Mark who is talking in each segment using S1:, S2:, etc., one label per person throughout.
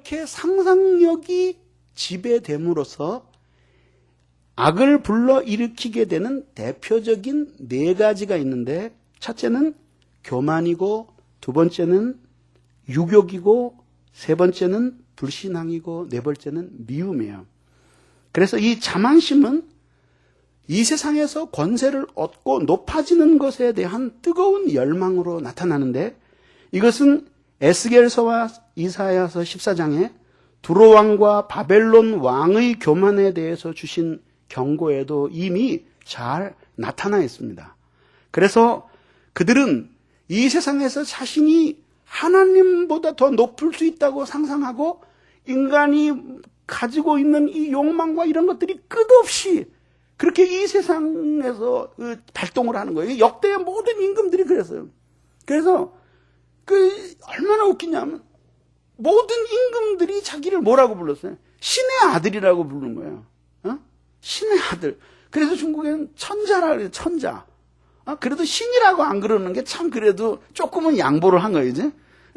S1: 이렇게 상상력이 지배됨으로써 악을 불러일으키게 되는 대표적인 네 가지가 있는데, 첫째는 교만이고, 두 번째는 유욕이고, 세 번째는 불신앙이고, 네 번째는 미움이에요. 그래서 이 자만심은 이 세상에서 권세를 얻고 높아지는 것에 대한 뜨거운 열망으로 나타나는데, 이것은 에스겔서와 이사야서 14장에 두로 왕과 바벨론 왕의 교만에 대해서 주신 경고에도 이미 잘 나타나 있습니다. 그래서 그들은 이 세상에서 자신이 하나님보다 더 높을 수 있다고 상상하고, 인간이 가지고 있는 이 욕망과 이런 것들이 끝없이 그렇게 이 세상에서 발동을 하는 거예요. 역대의 모든 임금들이 그랬어요. 그래서 얼마나 웃기냐면, 모든 임금들이 자기를 뭐라고 불렀어요? 신의 아들이라고 부르는 거예요. 신의 아들. 그래서 중국에는 천자라 그래요. 천자. 그래도 신이라고 안 그러는 게 참 그래도 조금은 양보를 한 거예요. 이제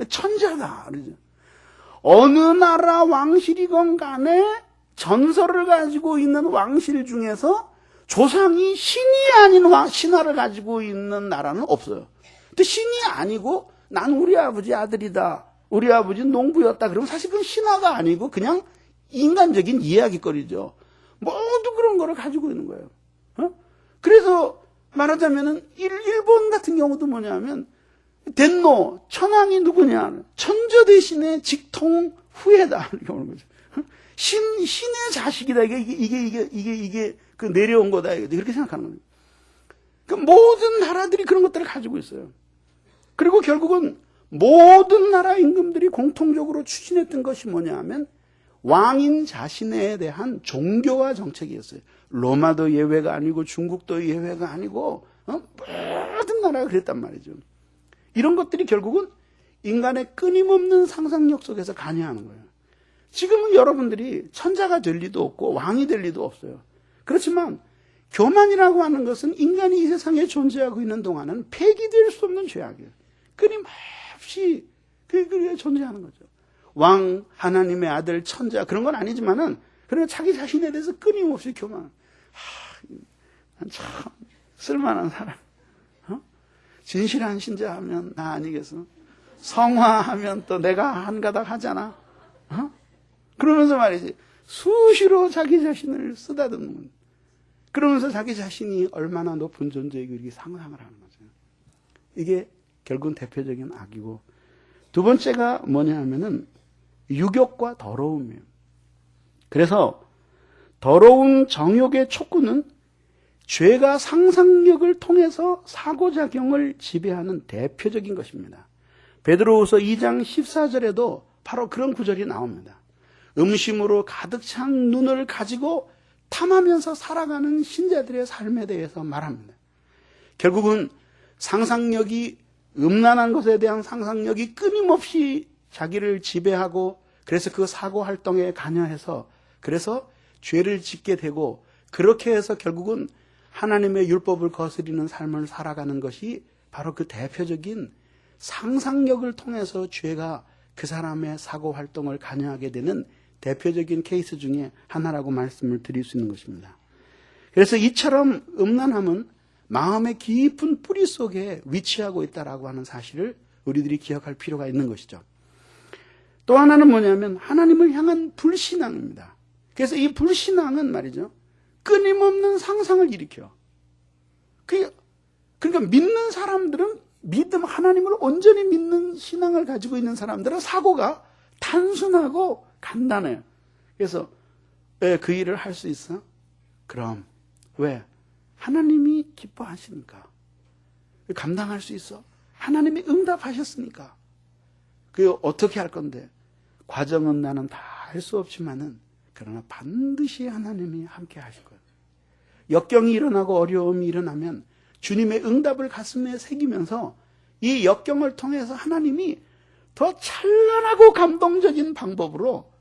S1: 천자다 그러죠. 어느 나라 왕실이건 간에 전설을 가지고 있는 왕실 중에서 조상이 신이 아닌 신하를 가지고 있는 나라는 없어요. 근데 신이 아니고 난 우리 아버지 아들이다, 우리 아버지는 농부였다, 그러면 사실 그건 신하가 아니고 그냥 인간적인 이야기거리죠. 모두 그런 거를 가지고 있는 거예요. 그래서 말하자면은 일본 같은 경우도 뭐냐면, 덴노 천황이 누구냐, 천저 대신에 직통 후예다 이렇게 보는 거죠. 신의 자식이다, 이게 그 내려온 거다, 이렇게 생각하는 거예요. 그 모든 나라들이 그런 것들을 가지고 있어요. 그리고 결국은 모든 나라 임금들이 공통적으로 추진했던 것이 뭐냐 하면, 왕인 자신에 대한 종교와 정책이었어요. 로마도 예외가 아니고 중국도 예외가 아니고 모든 나라가 그랬단 말이죠. 이런 것들이 결국은 인간의 끊임없는 상상력 속에서 관여하는 거예요. 지금은 여러분들이 천자가 될 리도 없고 왕이 될 리도 없어요. 그렇지만 교만이라고 하는 것은 인간이 이 세상에 존재하고 있는 동안은 폐기될 수 없는 죄악이에요. 끊임없이 그게 존재하는 거죠. 왕, 하나님의 아들, 천자, 그런 건 아니지만은, 그러나 자기 자신에 대해서 끊임없이 교만. 참 쓸만한 사람. 진실한 신자하면 나 아니겠어? 성화하면 또 내가 한 가닥 하잖아. 그러면서 말이지, 수시로 자기 자신을 쓰다듬는 거예요. 그러면서 자기 자신이 얼마나 높은 존재이고 이렇게 상상을 하는 거죠. 이게 결국은 대표적인 악이고, 두 번째가 뭐냐 하면은 유욕과 더러움이에요. 그래서 더러운 정욕의 촉구는 죄가 상상력을 통해서 사고작용을 지배하는 대표적인 것입니다. 베드로후서 2장 14절에도 바로 그런 구절이 나옵니다. 음심으로 가득 찬 눈을 가지고 탐하면서 살아가는 신자들의 삶에 대해서 말합니다. 결국은 상상력이, 음란한 것에 대한 상상력이 끊임없이 자기를 지배하고, 그래서 그 사고 활동에 관여해서 그래서 죄를 짓게 되고, 그렇게 해서 결국은 하나님의 율법을 거스리는 삶을 살아가는 것이 바로 그 대표적인 상상력을 통해서 죄가 그 사람의 사고 활동을 관여하게 되는 대표적인 케이스 중에 하나라고 말씀을 드릴 수 있는 것입니다. 그래서 이처럼 음란함은 마음의 깊은 뿌리 속에 위치하고 있다라고 하는 사실을 우리들이 기억할 필요가 있는 것이죠. 또 하나는 뭐냐면 하나님을 향한 불신앙입니다. 그래서 이 불신앙은 말이죠, 끊임없는 상상을 일으켜. 그러니까 믿는 사람들은, 하나님을 온전히 믿는 신앙을 가지고 있는 사람들은 사고가 단순하고 간단해요. 그래서 왜 그 일을 할 수 있어? 그럼 왜? 하나님이 기뻐하시니까. 감당할 수 있어? 하나님이 응답하셨으니까. 그게 어떻게 할 건데? 과정은 나는 다 할 수 없지만은, 그러나 반드시 하나님이 함께 하실 거예요. 역경이 일어나고 어려움이 일어나면 주님의 응답을 가슴에 새기면서 이 역경을 통해서 하나님이 더 찬란하고 감동적인 방법으로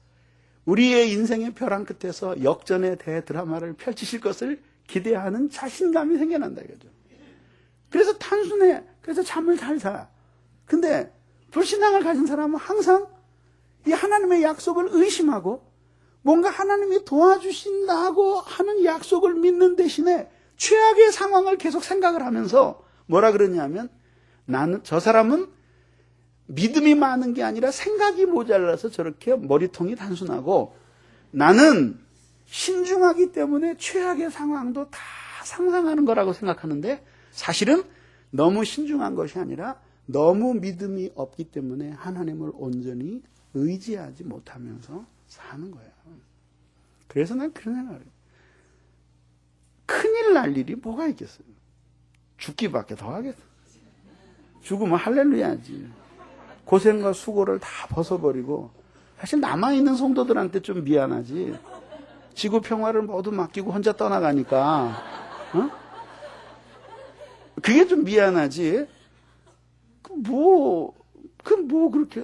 S1: 우리의 인생의 벼랑 끝에서 역전의 대드라마를 펼치실 것을 기대하는 자신감이 생겨난다 이거죠. 그래서 단순해. 그래서 잠을 잘 자. 근데 불신앙을 가진 사람은 항상 이 하나님의 약속을 의심하고 뭔가 하나님이 도와주신다고 하는 약속을 믿는 대신에 최악의 상황을 계속 생각을 하면서 뭐라 그러냐면 나는 저 사람은 믿음이 많은 게 아니라 생각이 모자라서 저렇게 머리통이 단순하고 나는 신중하기 때문에 최악의 상황도 다 상상하는 거라고 생각하는데 사실은 너무 신중한 것이 아니라 너무 믿음이 없기 때문에 하나님을 온전히 의지하지 못하면서 사는 거예요. 그래서 난 그런 생각을 해요. 큰일 날 일이 뭐가 있겠어요. 죽기밖에 더 하겠어. 죽으면 할렐루야지. 고생과 수고를 다 벗어버리고 사실 남아있는 성도들한테 좀 미안하지. 지구 평화를 모두 맡기고 혼자 떠나가니까 그게 좀 미안하지. 그렇게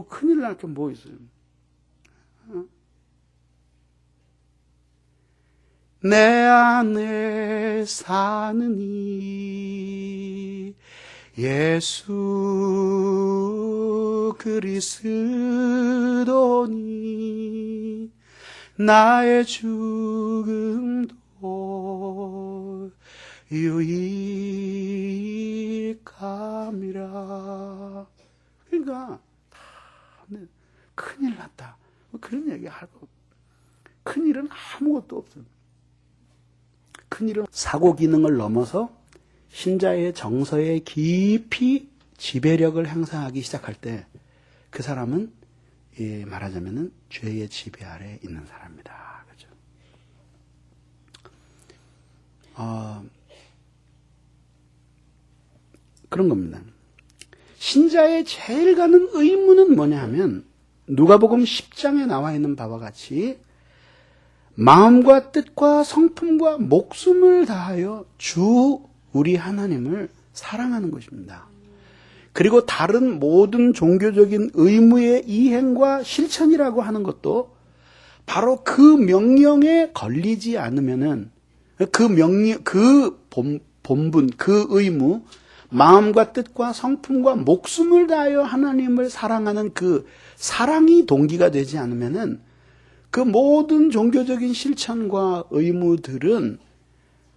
S1: 큰일 날 게 뭐 있어요. 내 안에 사는 이 예수 그리스도니 나의 죽음도 유익함이라. 그러니까 큰일 났다 그런 얘기 하고 큰일은 아무것도 없어요. 큰일은 사고 기능을 넘어서 신자의 정서에 깊이 지배력을 행사하기 시작할 때 그 사람은 말하자면은 죄의 지배 아래 있는 사람이다. 그렇죠? 그런 겁니다. 신자의 제일 가는 의무는 뭐냐 하면 누가복음 10장에 나와 있는 바와 같이 마음과 뜻과 성품과 목숨을 다하여 주 우리 하나님을 사랑하는 것입니다. 그리고 다른 모든 종교적인 의무의 이행과 실천이라고 하는 것도 바로 그 명령에 걸리지 않으면은 그 명령, 그 본분, 그 의무, 마음과 뜻과 성품과 목숨을 다하여 하나님을 사랑하는 그 사랑이 동기가 되지 않으면은 그 모든 종교적인 실천과 의무들은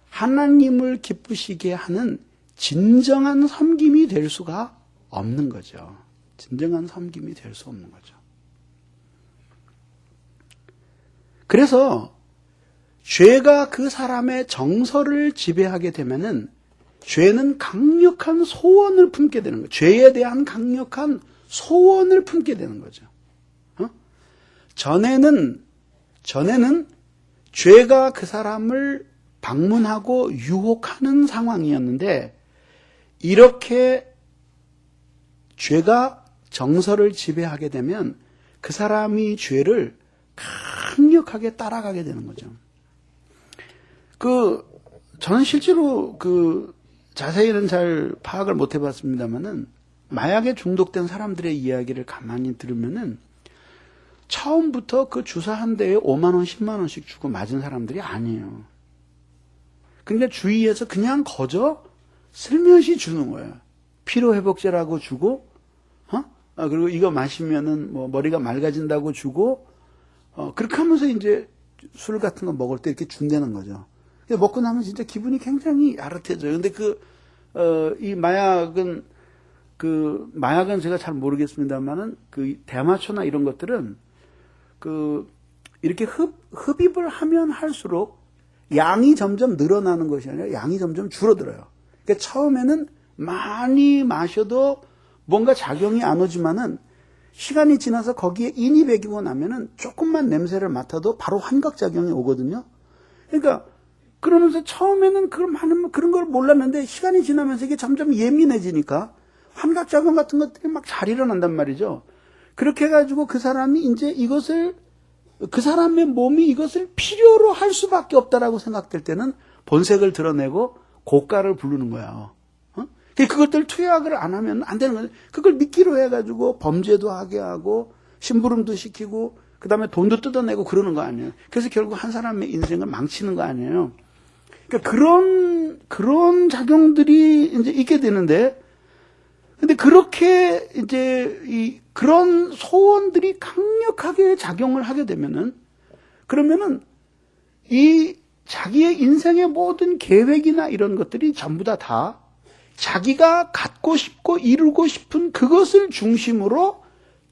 S1: 하나님을 기쁘시게 하는 진정한 섬김이 될 수가 없는 거죠. 진정한 섬김이 될 수 없는 거죠. 그래서 죄가 그 사람의 정서를 지배하게 되면은 죄는 강력한 소원을 품게 되는 거예요. 죄에 대한 강력한 소원을 품게 되는 거죠. 전에는 죄가 그 사람을 방문하고 유혹하는 상황이었는데 이렇게 죄가 정서를 지배하게 되면 그 사람이 죄를 강력하게 따라가게 되는 거죠. 저는 실제로 자세히는 잘 파악을 못 해봤습니다만은 마약에 중독된 사람들의 이야기를 가만히 들으면은 처음부터 그 주사 한 대에 5만 원, 10만 원씩 주고 맞은 사람들이 아니에요. 그러니까 주위에서 그냥 거저 슬며시 주는 거예요. 피로회복제라고 주고, 그리고 이거 마시면은 뭐 머리가 맑아진다고 주고, 그렇게 하면서 이제 술 같은 거 먹을 때 이렇게 준다는 거죠. 먹고 나면 진짜 기분이 굉장히 야릇해져요. 근데 이 마약은 제가 잘 모르겠습니다만은 대마초나 이런 것들은 이렇게 흡입을 하면 할수록 양이 점점 늘어나는 것이 아니라 양이 점점 줄어들어요. 그러니까 처음에는 많이 마셔도 뭔가 작용이 안 오지만은 시간이 지나서 거기에 인이 배기고 나면은 조금만 냄새를 맡아도 바로 환각작용이 오거든요. 그러니까 그러면서 처음에는 그런 걸 몰랐는데 시간이 지나면서 이게 점점 예민해지니까 환각작용 같은 것들이 막 잘 일어난단 말이죠. 그렇게 해가지고 그 사람이 이제 그 사람의 몸이 이것을 필요로 할 수밖에 없다라고 생각될 때는 본색을 드러내고 고가를 부르는 거야. 그것들 투약을 안 하면 안 되는 거예요. 그걸 미끼로 해가지고 범죄도 하게 하고 심부름도 시키고 그 다음에 돈도 뜯어내고 그러는 거 아니에요. 그래서 결국 한 사람의 인생을 망치는 거 아니에요. 그러니까 그런 작용들이 이제 있게 되는데, 근데 그렇게 이제 그런 소원들이 강력하게 작용을 하게 되면은, 그러면은 이 자기의 인생의 모든 계획이나 이런 것들이 전부 다 자기가 갖고 싶고 이루고 싶은 그것을 중심으로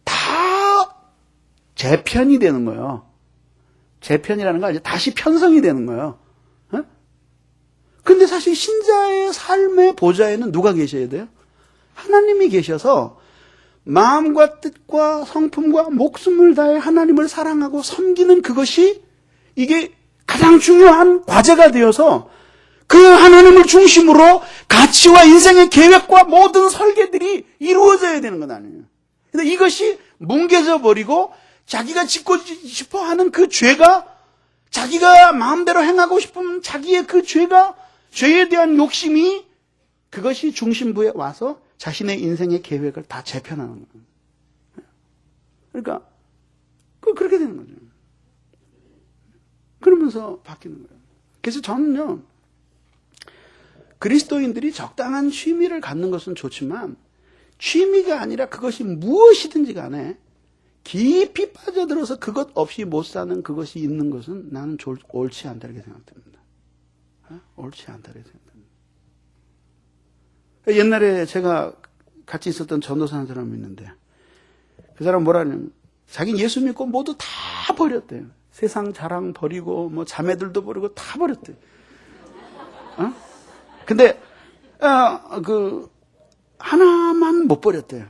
S1: 다 재편이 되는 거예요. 재편이라는 건 이제 다시 편성이 되는 거예요. 근데 사실 신자의 삶의 보좌에는 누가 계셔야 돼요? 하나님이 계셔서 마음과 뜻과 성품과 목숨을 다해 하나님을 사랑하고 섬기는 그것이 이게 가장 중요한 과제가 되어서 그 하나님을 중심으로 가치와 인생의 계획과 모든 설계들이 이루어져야 되는 건 아니에요. 근데 이것이 뭉개져 버리고 자기가 짓고 싶어 하는 그 죄가, 자기가 마음대로 행하고 싶은 자기의 그 죄가, 죄에 대한 욕심이, 그것이 중심부에 와서 자신의 인생의 계획을 다 재편하는 거예요. 그러니까 그렇게 되는 거죠. 그러면서 바뀌는 거예요. 그래서 저는요, 그리스도인들이 적당한 취미를 갖는 것은 좋지만 취미가 아니라 그것이 무엇이든지 간에 깊이 빠져들어서 그것 없이 못 사는 그것이 있는 것은 나는 옳지 않다 이렇게 생각됩니다. 옳지 않다 이렇게 생각됩니다. 옛날에 제가 같이 있었던 전도사 한 사람이 있는데, 그 사람 뭐라 하냐면 자기는 예수 믿고 모두 다 버렸대요. 세상 자랑 버리고 뭐 자매들도 버리고 다 버렸대요. 근데 하나만 못 버렸대요.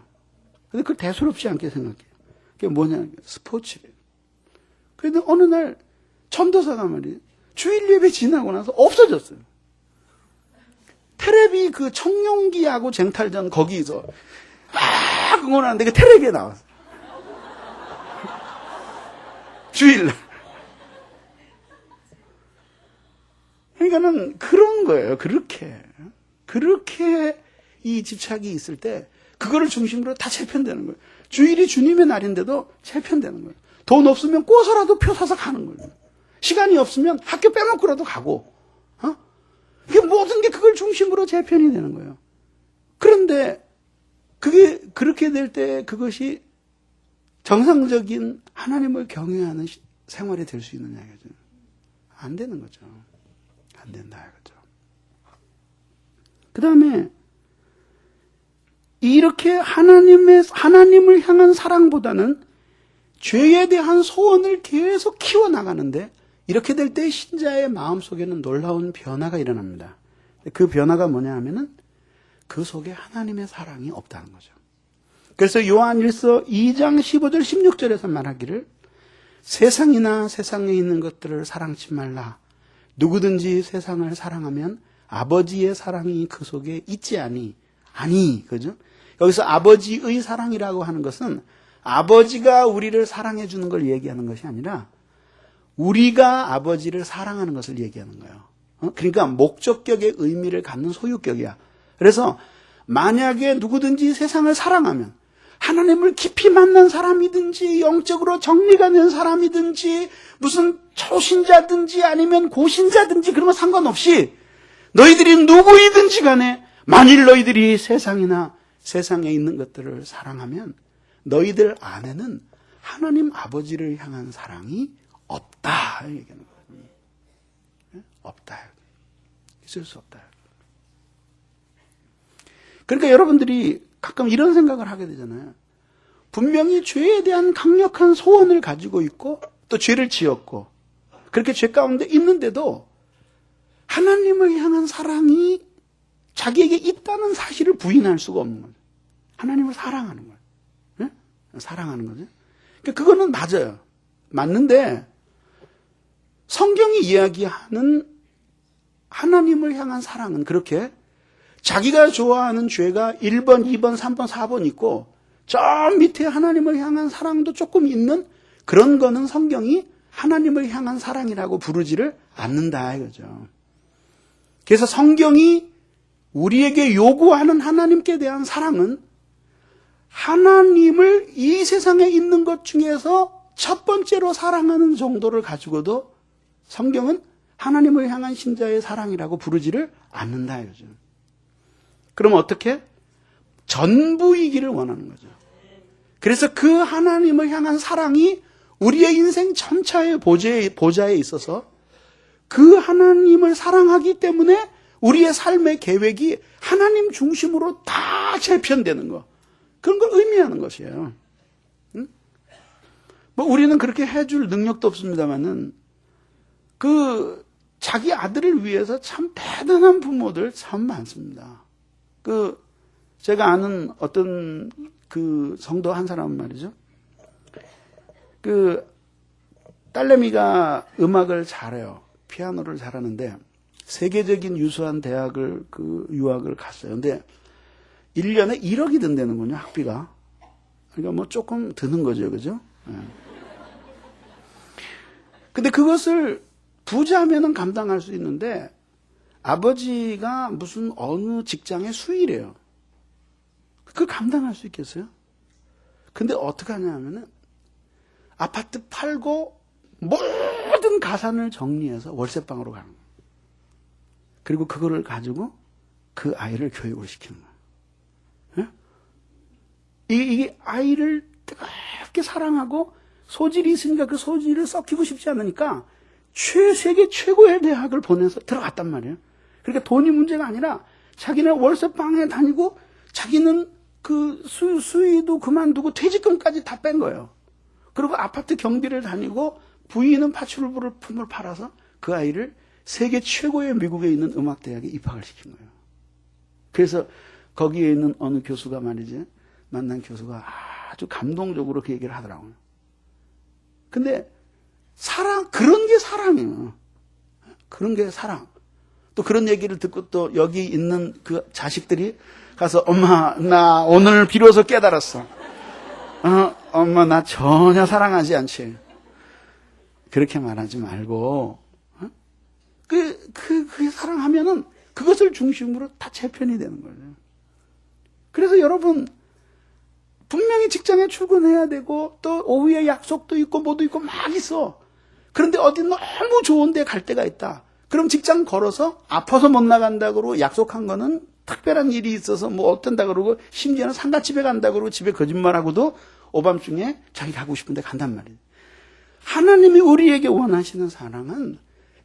S1: 근데 그걸 대수롭지 않게 생각해요. 그게 뭐냐, 스포츠래요. 그런데 어느 날 전도사가 말이에요, 주일 예배 지나고 나서 없어졌어요. 테레비 그 청룡기 야구 쟁탈전 거기서 막 응원하는데 그 테레비에 나왔어요. 주일날. 그러니까는 그런 거예요. 그렇게 이 집착이 있을 때 그거를 중심으로 다 재편되는 거예요. 주일이 주님의 날인데도 재편되는 거예요. 돈 없으면 꼬서라도 표 사서 가는 거예요. 시간이 없으면 학교 빼먹고라도 가고, 이게 모든 게 그걸 중심으로 재편이 되는 거예요. 그런데 그게 그렇게 될 때 그것이 정상적인 하나님을 경외하는 생활이 될 수 있느냐 이거죠. 안 되는 거죠. 안 된다 이거죠. 그 다음에 이렇게 하나님을 향한 사랑보다는 죄에 대한 소원을 계속 키워나가는데, 이렇게 될 때 신자의 마음속에는 놀라운 변화가 일어납니다. 그 변화가 뭐냐 하면은 그 속에 하나님의 사랑이 없다는 거죠. 그래서 요한일서 2장 15절 16절에서 말하기를, 세상이나 세상에 있는 것들을 사랑치 말라. 누구든지 세상을 사랑하면 아버지의 사랑이 그 속에 있지 아니, 그죠? 여기서 아버지의 사랑이라고 하는 것은 아버지가 우리를 사랑해 주는 걸 얘기하는 것이 아니라 우리가 아버지를 사랑하는 것을 얘기하는 거예요. 그러니까 목적격의 의미를 갖는 소유격이야. 그래서 만약에 누구든지 세상을 사랑하면, 하나님을 깊이 만난 사람이든지 영적으로 정리가 된 사람이든지 무슨 초신자든지 아니면 고신자든지 그런 거 상관없이 너희들이 누구이든지 간에 만일 너희들이 세상이나 세상에 있는 것들을 사랑하면 너희들 안에는 하나님 아버지를 향한 사랑이 없다 얘기하는 거예요. 없다. 있을 수 없다. 그러니까 여러분들이 가끔 이런 생각을 하게 되잖아요. 분명히 죄에 대한 강력한 소원을 가지고 있고 또 죄를 지었고 그렇게 죄 가운데 있는데도 하나님을 향한 사랑이 자기에게 있다는 사실을 부인할 수가 없는 거죠. 하나님을 사랑하는 거예요. 네? 사랑하는 거죠. 그러니까 그거는 맞아요. 맞는데 성경이 이야기하는 하나님을 향한 사랑은 그렇게 자기가 좋아하는 죄가 1번, 2번, 3번, 4번 있고 저 밑에 하나님을 향한 사랑도 조금 있는 그런 거는 성경이 하나님을 향한 사랑이라고 부르지를 않는다 이거죠. 그래서 성경이 우리에게 요구하는 하나님께 대한 사랑은 하나님을 이 세상에 있는 것 중에서 첫 번째로 사랑하는 정도를 가지고도 성경은 하나님을 향한 신자의 사랑이라고 부르지를 않는다 이거죠. 그럼 어떻게? 전부이기를 원하는 거죠. 그래서 그 하나님을 향한 사랑이 우리의 인생 전체의 보좌에 있어서 그 하나님을 사랑하기 때문에 우리의 삶의 계획이 하나님 중심으로 다 재편되는 거. 그런 걸 의미하는 것이에요. 응? 뭐 우리는 그렇게 해줄 능력도 없습니다만은 자기 아들을 위해서 참 대단한 부모들 참 많습니다. 제가 아는 어떤 성도 한 사람은 말이죠. 딸내미가 음악을 잘해요. 피아노를 잘하는데 세계적인 유수한 대학을 유학을 갔어요. 근데 1년에 1억이 든다는군요, 학비가. 그러니까 뭐 조금 드는 거죠, 그죠? 네. 근데 그것을 부자면은 감당할 수 있는데 아버지가 무슨 어느 직장의 수의래요. 그걸 감당할 수 있겠어요? 근데 어떻게 하냐면은 아파트 팔고 모든 가산을 정리해서 월세방으로 가는 거예요. 그리고 그거를 가지고 그 아이를 교육을 시키는 거예요. 이게 아이를 뜨겁게 사랑하고 소질이 있으니까 그 소질을 썩히고 싶지 않으니까 세계 최고의 대학을 보내서 들어갔단 말이에요. 그러니까 돈이 문제가 아니라 자기는 월세방에 다니고 자기는 수의도 그만두고 퇴직금까지 다 뺀 거예요. 그리고 아파트 경비를 다니고 부인은 파출부를 팔아서 그 아이를 세계 최고의 미국에 있는 음악대학에 입학을 시킨 거예요. 그래서 거기에 있는 어느 교수가 말이지, 만난 교수가 아주 감동적으로 그 얘기를 하더라고요. 근데 그런 게 사랑이에요. 그런 게 사랑. 또 그런 얘기를 듣고 또 여기 있는 그 자식들이 가서 엄마, 나 오늘 비로소 깨달았어. 엄마, 나 전혀 사랑하지 않지. 그렇게 말하지 말고, 그게 사랑하면은 그것을 중심으로 다 재편이 되는 거예요. 그래서 여러분, 분명히 직장에 출근해야 되고, 또 오후에 약속도 있고, 뭐도 있고, 막 있어. 그런데 어디 너무 좋은 데 갈 때가 있다. 그럼 직장 걸어서 아파서 못 나간다 그러고 약속한 거는 특별한 일이 있어서 뭐 어떤다 그러고 심지어는 상가집에 간다 그러고 집에 거짓말하고도 오밤중에 자기 가고 싶은 데 간단 말이에요. 하나님이 우리에게 원하시는 사랑은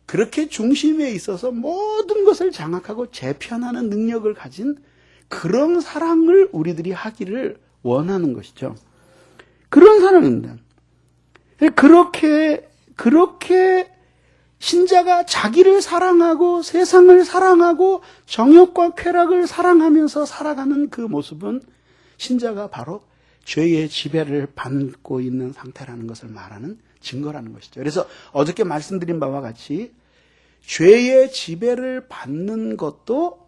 S1: 그렇게 중심에 있어서 모든 것을 장악하고 재편하는 능력을 가진 그런 사랑을 우리들이 하기를 원하는 것이죠. 그런 사랑입니다. 그렇게 신자가 자기를 사랑하고 세상을 사랑하고 정욕과 쾌락을 사랑하면서 살아가는 그 모습은 신자가 바로 죄의 지배를 받고 있는 상태라는 것을 말하는 증거라는 것이죠. 그래서 어저께 말씀드린 바와 같이 죄의 지배를 받는 것도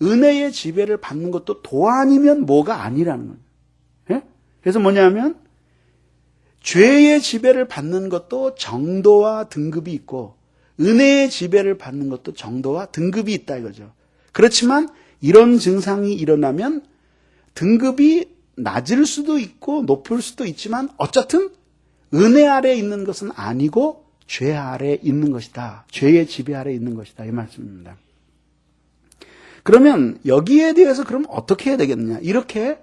S1: 은혜의 지배를 받는 것도 도안이면 뭐가 아니라는 거예요. 예? 그래서 뭐냐면 죄의 지배를 받는 것도 정도와 등급이 있고 은혜의 지배를 받는 것도 정도와 등급이 있다 이거죠. 그렇지만 이런 증상이 일어나면 등급이 낮을 수도 있고 높을 수도 있지만 어쨌든 은혜 아래에 있는 것은 아니고 죄 아래에 있는 것이다. 죄의 지배 아래에 있는 것이다. 이 말씀입니다. 그러면 여기에 대해서 그럼 어떻게 해야 되겠느냐. 이렇게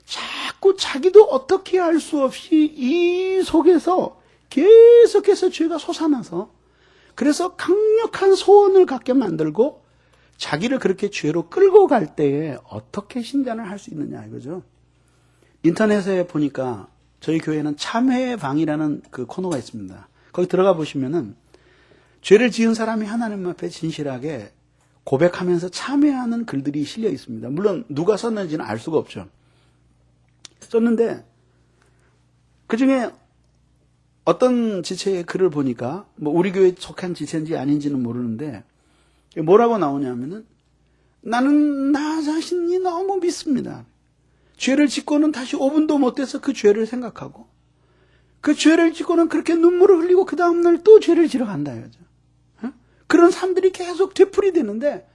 S1: 자꾸 자기도 어떻게 할 수 없이 이 속에서 계속해서 죄가 솟아나서 그래서 강력한 소원을 갖게 만들고 자기를 그렇게 죄로 끌고 갈 때에 어떻게 신장을 할 수 있느냐 이거죠. 인터넷에 보니까 저희 교회는 참회의 방이라는 그 코너가 있습니다. 거기 들어가 보시면은 죄를 지은 사람이 하나님 앞에 진실하게 고백하면서 참회하는 글들이 실려 있습니다. 물론 누가 썼는지는 알 수가 없죠. 썼는데 그중에 어떤 지체의 글을 보니까 뭐 우리 교회에 속한 지체인지 아닌지는 모르는데 뭐라고 나오냐면은 나는 나 자신이 너무 믿습니다. 죄를 짓고는 다시 5분도 못 돼서 그 죄를 생각하고 그 죄를 짓고는 그렇게 눈물을 흘리고 그 다음날 또 죄를 지러 간다 이거죠. 그런 사람들이 계속 되풀이 되는데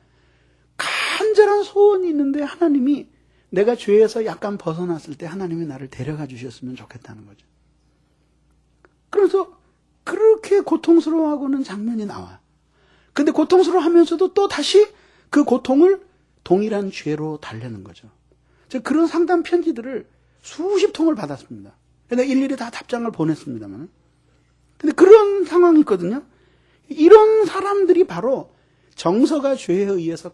S1: 간절한 소원이 있는데 하나님이 내가 죄에서 약간 벗어났을 때 하나님이 나를 데려가 주셨으면 좋겠다는 거죠. 그래서 그렇게 고통스러워하고는 장면이 나와요. 근데 고통스러워하면서도 또 다시 그 고통을 동일한 죄로 달래는 거죠. 그런 상담 편지들을 수십 통을 받았습니다. 내가 일일이 다 답장을 보냈습니다만. 근데 그런 상황이 있거든요. 이런 사람들이 바로 정서가 죄에 의해서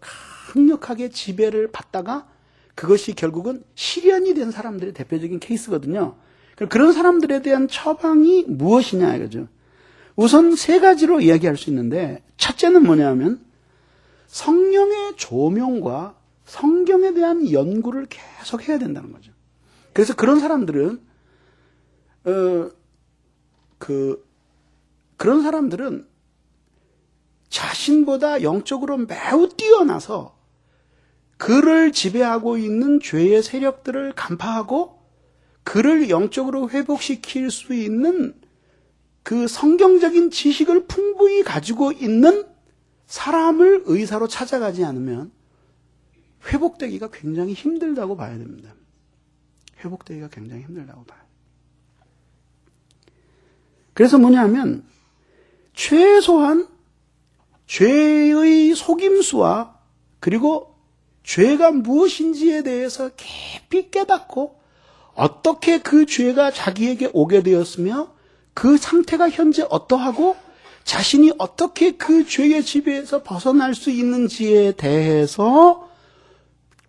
S1: 강력하게 지배를 받다가 그것이 결국은 실현이 된 사람들의 대표적인 케이스거든요. 그런 사람들에 대한 처방이 무엇이냐 이거죠. 우선 세 가지로 이야기할 수 있는데, 첫째는 뭐냐 하면 성령의 조명과 성경에 대한 연구를 계속 해야 된다는 거죠. 그래서 그런 사람들은 그런 사람들은 자신보다 영적으로 매우 뛰어나서 그를 지배하고 있는 죄의 세력들을 간파하고 그를 영적으로 회복시킬 수 있는 그 성경적인 지식을 풍부히 가지고 있는 사람을 의사로 찾아가지 않으면 회복되기가 굉장히 힘들다고 봐야 됩니다. 회복되기가 굉장히 힘들다고 봐요. 그래서 뭐냐면 최소한 죄의 속임수와 그리고 죄가 무엇인지에 대해서 깊이 깨닫고 어떻게 그 죄가 자기에게 오게 되었으며 그 상태가 현재 어떠하고 자신이 어떻게 그 죄의 지배에서 벗어날 수 있는지에 대해서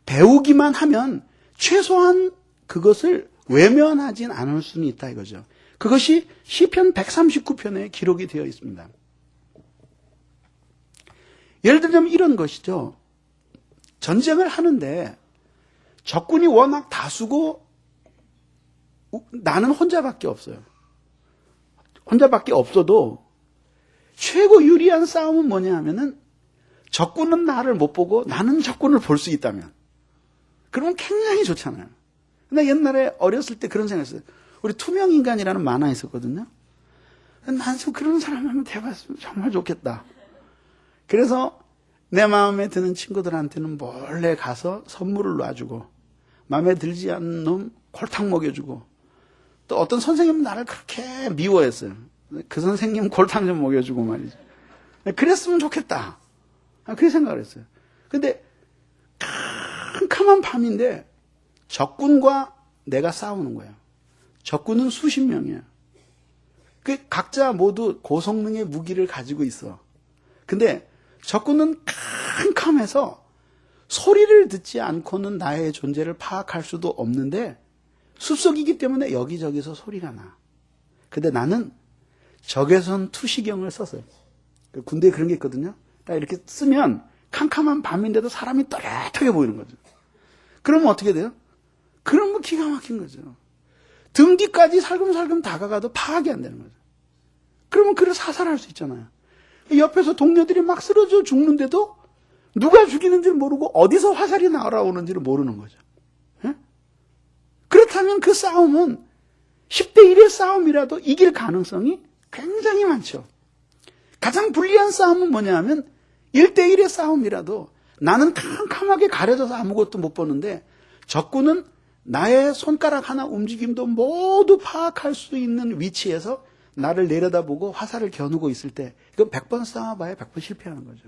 S1: 배우기만 하면 최소한 그것을 외면하진 않을 수는 있다 이거죠. 그것이 시편 139편에 기록이 되어 있습니다. 예를 들면 이런 것이죠. 전쟁을 하는데 적군이 워낙 다수고 나는 혼자밖에 없어요. 혼자밖에 없어도 최고 유리한 싸움은 뭐냐 하면은 적군은 나를 못 보고 나는 적군을 볼 수 있다면 그러면 굉장히 좋잖아요. 근데 옛날에 어렸을 때 그런 생각했어요. 우리 투명인간이라는 만화 있었거든요. 난 그런 사람하면 대봤으면 정말 좋겠다. 그래서 내 마음에 드는 친구들한테는 몰래 가서 선물을 놔주고 마음에 들지 않는 놈 골탕 먹여주고 또 어떤 선생님은 나를 그렇게 미워했어요. 그 선생님 골탕 좀 먹여주고 말이죠. 그랬으면 좋겠다. 그렇게 생각을 했어요. 근데 캄캄한 밤인데 적군과 내가 싸우는 거예요. 적군은 수십 명이에요. 각자 모두 고성능의 무기를 가지고 있어. 근데 적군은 캄캄해서 소리를 듣지 않고는 나의 존재를 파악할 수도 없는데 숲속이기 때문에 여기저기서 소리가 나. 근데 나는 적외선 투시경을 썼어요. 군대에 그런 게 있거든요. 딱 이렇게 쓰면 캄캄한 밤인데도 사람이 또렷하게 보이는 거죠. 그러면 어떻게 돼요? 그러면 기가 막힌 거죠. 등 뒤까지 살금살금 다가가도 파악이 안 되는 거죠. 그러면 그를 사살할 수 있잖아요. 옆에서 동료들이 막 쓰러져 죽는데도 누가 죽이는지를 모르고 어디서 화살이 날아오는지를 모르는 거죠. 예? 그렇다면 그 싸움은 10대 1의 싸움이라도 이길 가능성이 굉장히 많죠. 가장 불리한 싸움은 뭐냐 하면 1대 1의 싸움이라도 나는 캄캄하게 가려져서 아무것도 못 보는데 적군은 나의 손가락 하나 움직임도 모두 파악할 수 있는 위치에서 나를 내려다보고 화살을 겨누고 있을 때 이건 100번 싸워봐야 100번 실패하는 거죠.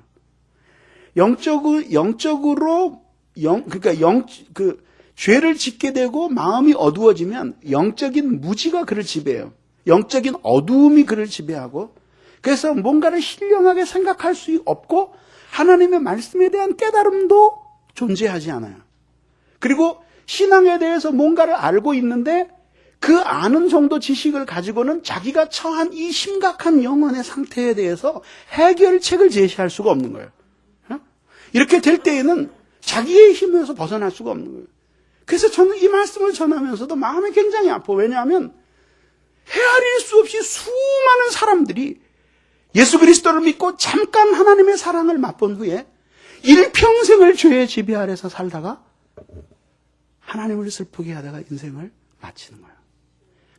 S1: 죄를 짓게 되고 마음이 어두워지면 영적인 무지가 그를 지배해요. 영적인 어두움이 그를 지배하고 그래서 뭔가를 신령하게 생각할 수 없고 하나님의 말씀에 대한 깨달음도 존재하지 않아요. 그리고 신앙에 대해서 뭔가를 알고 있는데 그 아는 정도 지식을 가지고는 자기가 처한 이 심각한 영혼의 상태에 대해서 해결책을 제시할 수가 없는 거예요. 이렇게 될 때에는 자기의 힘에서 벗어날 수가 없는 거예요. 그래서 저는 이 말씀을 전하면서도 마음이 굉장히 아파. 왜냐하면 헤아릴 수 없이 수많은 사람들이 예수 그리스도를 믿고 잠깐 하나님의 사랑을 맛본 후에 일평생을 죄의 지배 아래서 살다가 하나님을 슬프게 하다가 인생을 마치는 거예요.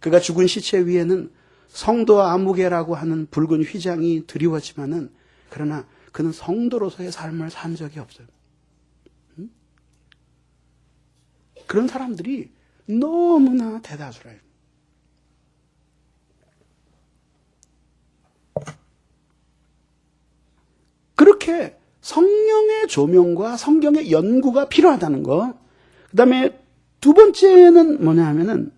S1: 그가 죽은 시체 위에는 성도와 아무개라고 하는 붉은 휘장이 드리웠지만은 그러나 그는 성도로서의 삶을 산 적이 없어요. 그런 사람들이 너무나 대다수라요. 그렇게 성령의 조명과 성경의 연구가 필요하다는 거. 그 다음에 두 번째는 뭐냐 하면은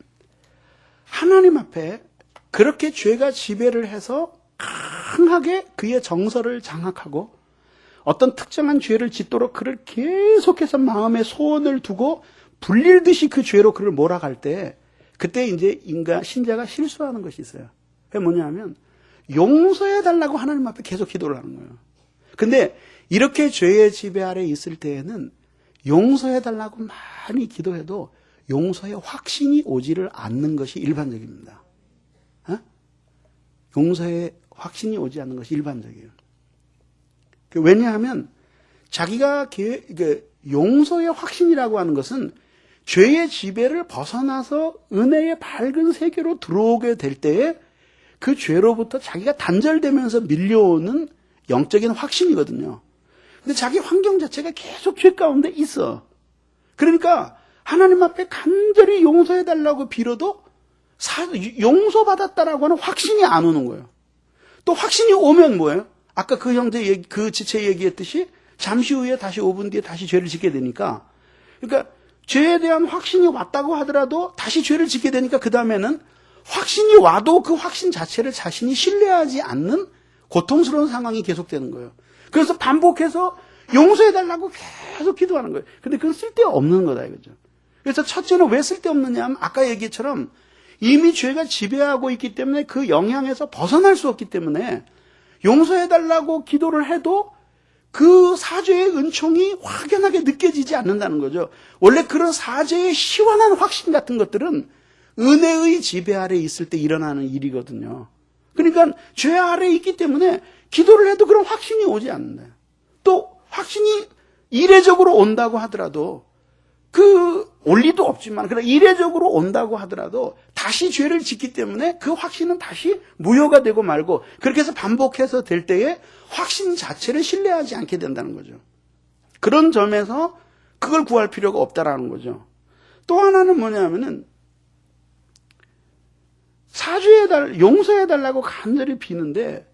S1: 하나님 앞에 그렇게 죄가 지배를 해서 강하게 그의 정서를 장악하고 어떤 특정한 죄를 짓도록 그를 계속해서 마음에 소원을 두고 불릴듯이 그 죄로 그를 몰아갈 때 그때 이제 신자가 실수하는 것이 있어요. 그게 뭐냐 하면 용서해달라고 하나님 앞에 계속 기도를 하는 거예요. 근데 이렇게 죄의 지배 아래 있을 때에는 용서해달라고 많이 기도해도 용서의 확신이 오지를 않는 것이 일반적입니다. 용서의 확신이 오지 않는 것이 일반적이에요. 왜냐하면 자기가 용서의 확신이라고 하는 것은 죄의 지배를 벗어나서 은혜의 밝은 세계로 들어오게 될 때에 그 죄로부터 자기가 단절되면서 밀려오는 영적인 확신이거든요. 근데 자기 환경 자체가 계속 죄 가운데 있어. 그러니까 하나님 앞에 간절히 용서해달라고 빌어도 용서받았다라고 하는 확신이 안 오는 거예요. 또 확신이 오면 뭐예요? 아까 그 형제 그 지체 얘기했듯이 잠시 후에 다시 5분 뒤에 다시 죄를 짓게 되니까, 그러니까 죄에 대한 확신이 왔다고 하더라도 다시 죄를 짓게 되니까 그 다음에는 확신이 와도 그 확신 자체를 자신이 신뢰하지 않는 고통스러운 상황이 계속되는 거예요. 그래서 반복해서 용서해달라고 계속 기도하는 거예요. 근데 그건 쓸데없는 거다 이거죠. 그래서 첫째는 왜 쓸데없느냐 하면 아까 얘기처럼 이미 죄가 지배하고 있기 때문에 그 영향에서 벗어날 수 없기 때문에 용서해달라고 기도를 해도 그 사죄의 은총이 확연하게 느껴지지 않는다는 거죠. 원래 그런 사죄의 시원한 확신 같은 것들은 은혜의 지배 아래 있을 때 일어나는 일이거든요. 그러니까 죄 아래 있기 때문에 기도를 해도 그런 확신이 오지 않는다. 또 확신이 이례적으로 온다고 하더라도 올 리도 없지만 그러나 이례적으로 온다고 하더라도 다시 죄를 짓기 때문에 그 확신은 다시 무효가 되고 말고 그렇게 해서 반복해서 될 때에 확신 자체를 신뢰하지 않게 된다는 거죠. 그런 점에서 그걸 구할 필요가 없다라는 거죠. 또 하나는 뭐냐면은 용서해달라고 간절히 비는데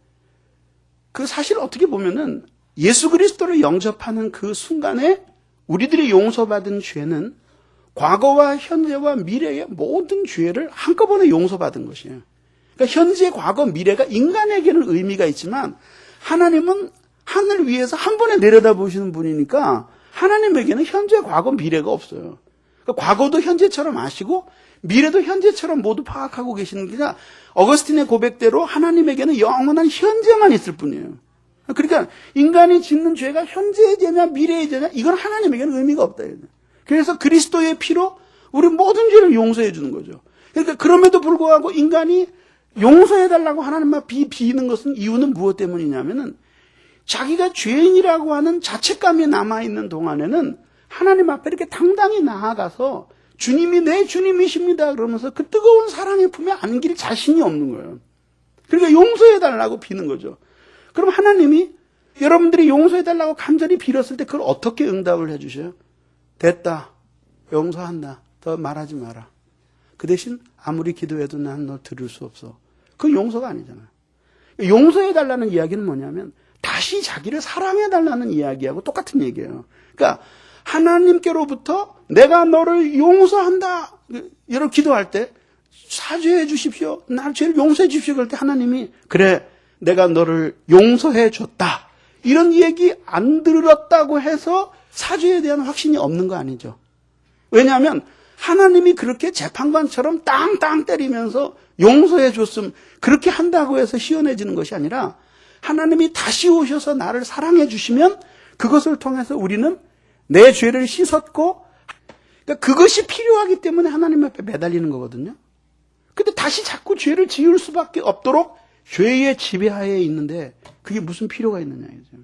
S1: 그 사실 어떻게 보면은 예수 그리스도를 영접하는 그 순간에 우리들이 용서받은 죄는 과거와 현재와 미래의 모든 죄를 한꺼번에 용서받은 것이에요. 그러니까 현재, 과거, 미래가 인간에게는 의미가 있지만 하나님은 하늘 위에서 한 번에 내려다보시는 분이니까 하나님에게는 현재, 과거, 미래가 없어요. 그러니까 과거도 현재처럼 아시고 미래도 현재처럼 모두 파악하고 계시는 게 아니라 어거스틴의 고백대로 하나님에게는 영원한 현재만 있을 뿐이에요. 그러니까 인간이 짓는 죄가 현재의 죄냐 미래의 죄냐 이건 하나님에게는 의미가 없다. 그래서 그리스도의 피로 우리 모든 죄를 용서해 주는 거죠. 그러니까 그럼에도 불구하고 인간이 용서해달라고 하나님 앞에 비는 것은 이유는 무엇 때문이냐면은 자기가 죄인이라고 하는 자책감이 남아있는 동안에는 하나님 앞에 이렇게 당당히 나아가서 주님이 내 주님이십니다 그러면서 그 뜨거운 사랑의 품에 안길 자신이 없는 거예요. 그러니까 용서해달라고 비는 거죠. 그럼 하나님이 여러분들이 용서해달라고 간절히 빌었을 때 그걸 어떻게 응답을 해주셔요? 됐다. 용서한다. 더 말하지 마라. 그 대신 아무리 기도해도 난 너 들을 수 없어. 그건 용서가 아니잖아요. 용서해달라는 이야기는 뭐냐면 다시 자기를 사랑해달라는 이야기하고 똑같은 얘기예요. 그러니까 하나님께로부터 내가 너를 용서한다. 여러분 기도할 때 사죄해 주십시오. 날 죄를 용서해 주십시오. 그럴 때 하나님이 그래 내가 너를 용서해 줬다. 이런 얘기 안 들었다고 해서 사죄에 대한 확신이 없는 거 아니죠. 왜냐하면 하나님이 그렇게 재판관처럼 땅땅 때리면서 용서해 줬음 그렇게 한다고 해서 시원해지는 것이 아니라 하나님이 다시 오셔서 나를 사랑해 주시면 그것을 통해서 우리는 내 죄를 씻었고 그러니까 그것이 필요하기 때문에 하나님 앞에 매달리는 거거든요. 근데 다시 자꾸 죄를 지을 수밖에 없도록 죄의 지배하에 있는데 그게 무슨 필요가 있느냐 이죠.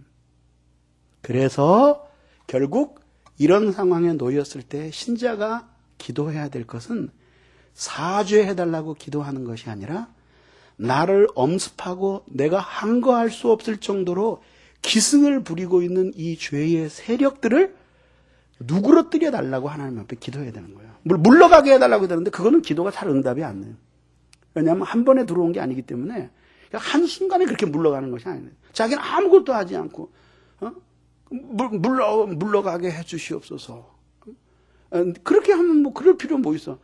S1: 그래서 결국 이런 상황에 놓였을 때 신자가 기도해야 될 것은 사죄해달라고 기도하는 것이 아니라 나를 엄습하고 내가 항거할 수 없을 정도로 기승을 부리고 있는 이 죄의 세력들을 누그러뜨려 달라고 하나님 앞에 기도해야 되는 거예요. 물러가게 해달라고 되는데 그거는 기도가 잘 응답이 안 돼요. 왜냐하면 한 번에 들어온 게 아니기 때문에 한순간에 그렇게 물러가는 것이 아니에요. 자기는 아무것도 하지 않고 물러가게 해 주시옵소서. 그렇게 하면 뭐 그럴 필요 뭐 있어.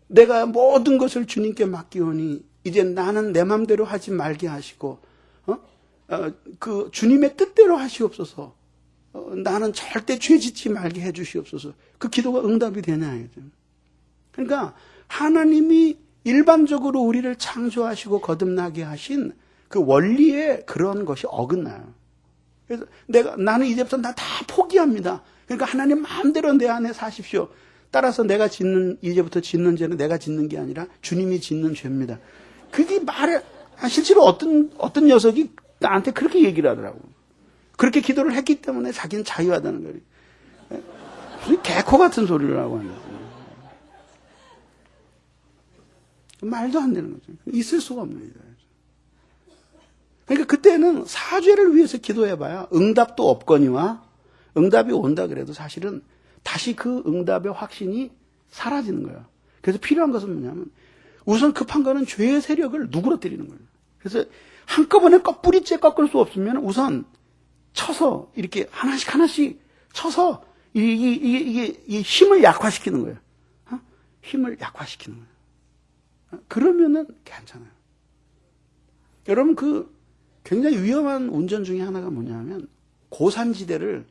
S1: 내가 모든 것을 주님께 맡기오니 이제 나는 내 맘대로 하지 말게 하시고 그 주님의 뜻대로 하시옵소서. 나는 절대 죄 짓지 말게 해 주시옵소서. 그 기도가 응답이 되냐 이거죠. 그러니까 하나님이 일반적으로 우리를 창조하시고 거듭나게 하신 그 원리에 그런 것이 어긋나요. 그래서 나는 이제부터 나 다 포기합니다. 그러니까 하나님 마음대로 내 안에 사십시오. 따라서 내가 이제부터 짓는 죄는 내가 짓는 게 아니라 주님이 짓는 죄입니다. 그게 실제로 어떤 녀석이 나한테 그렇게 얘기를 하더라고. 그렇게 기도를 했기 때문에 자기는 자유하다는 거예요. 무슨 개코 같은 소리를 하고 하는 거예요. 말도 안 되는 거죠. 있을 수가 없는 일이에요. 그러니까 그때는 사죄를 위해서 기도해봐야 응답도 없거니와 응답이 온다 그래도 사실은 다시 그 응답의 확신이 사라지는 거예요. 그래서 필요한 것은 뭐냐면 우선 급한 거는 죄의 세력을 누그러뜨리는 거예요. 그래서 한꺼번에 뿌리째 꺾을 수 없으면 우선 쳐서 이렇게 하나씩 쳐서 이게 힘을 약화시키는 거예요. 힘을 약화시키는 거예요. 그러면은 괜찮아요. 여러분 굉장히 위험한 운전 중에 하나가 뭐냐면 고산지대를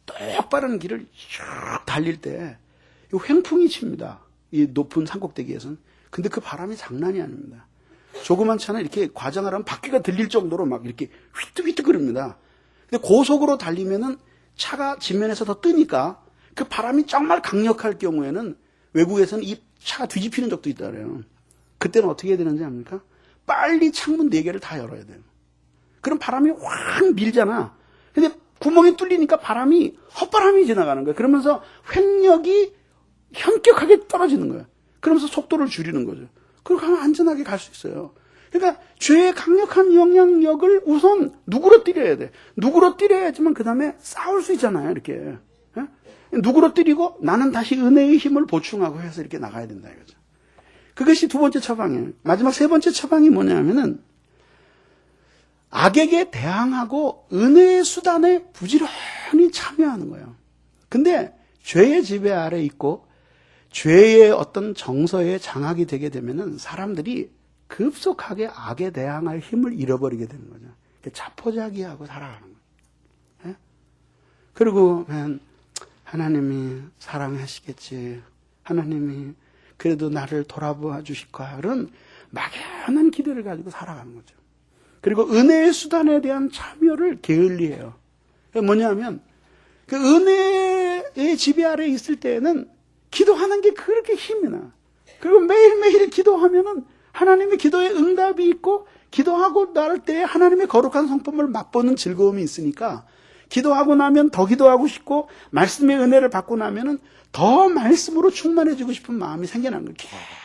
S1: 똑바른 길을 쭉 달릴 때 횡풍이 칩니다. 이 높은 산꼭대기에서는. 근데 그 바람이 장난이 아닙니다. 조그만 차는 이렇게 과장을 하면 바퀴가 들릴 정도로 막 이렇게 휘뜩휘뜩거립니다. 근데 고속으로 달리면은 차가 지면에서 더 뜨니까 그 바람이 정말 강력할 경우에는 외국에서는 이 차가 뒤집히는 적도 있다 그래요. 그때는 어떻게 해야 되는지 압니까? 빨리 창문 4개를 다 열어야 돼요. 그럼 바람이 확 밀잖아. 근데 구멍이 뚫리니까 헛바람이 지나가는 거예요. 그러면서 횡력이 현격하게 떨어지는 거예요. 그러면서 속도를 줄이는 거죠. 그렇게 하면 안전하게 갈 수 있어요. 그러니까 죄의 강력한 영향력을 우선 누그러뜨려야 돼. 누그러뜨려야지만 그 다음에 싸울 수 있잖아요. 이렇게. 누그러뜨리고 나는 다시 은혜의 힘을 보충하고 해서 이렇게 나가야 된다 이거죠. 그것이 두 번째 처방이에요. 마지막 세 번째 처방이 뭐냐면은 악에게 대항하고 은혜의 수단에 부지런히 참여하는 거예요. 근데 죄의 지배 아래 있고 죄의 어떤 정서에 장악이 되게 되면은 사람들이 급속하게 악에 대항할 힘을 잃어버리게 되는 거죠. 자포자기하고 살아가는 거예요. 그리고 하나님이 사랑하시겠지. 하나님이 그래도 나를 돌아보아 주실 거야. 그런 막연한 기대를 가지고 살아가는 거죠. 그리고 은혜의 수단에 대한 참여를 게을리해요. 뭐냐면 그 은혜의 지배 아래 있을 때에는 기도하는 게 그렇게 힘이 나. 그리고 매일매일 기도하면은 하나님의 기도에 응답이 있고 기도하고 날 때 하나님의 거룩한 성품을 맛보는 즐거움이 있으니까 기도하고 나면 더 기도하고 싶고 말씀의 은혜를 받고 나면은 더 말씀으로 충만해지고 싶은 마음이 생겨나는 거예요.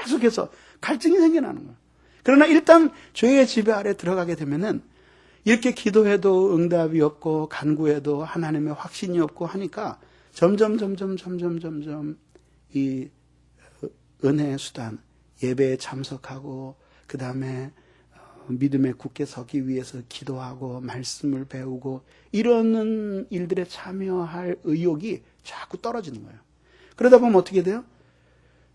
S1: 계속해서 갈증이 생겨나는 거예요. 그러나 일단 죄의 지배 아래 들어가게 되면은 이렇게 기도해도 응답이 없고 간구해도 하나님의 확신이 없고 하니까 점점 이 은혜의 수단, 예배에 참석하고 그 다음에 믿음에 굳게 서기 위해서 기도하고 말씀을 배우고 이러는 일들에 참여할 의욕이 자꾸 떨어지는 거예요. 그러다 보면 어떻게 돼요?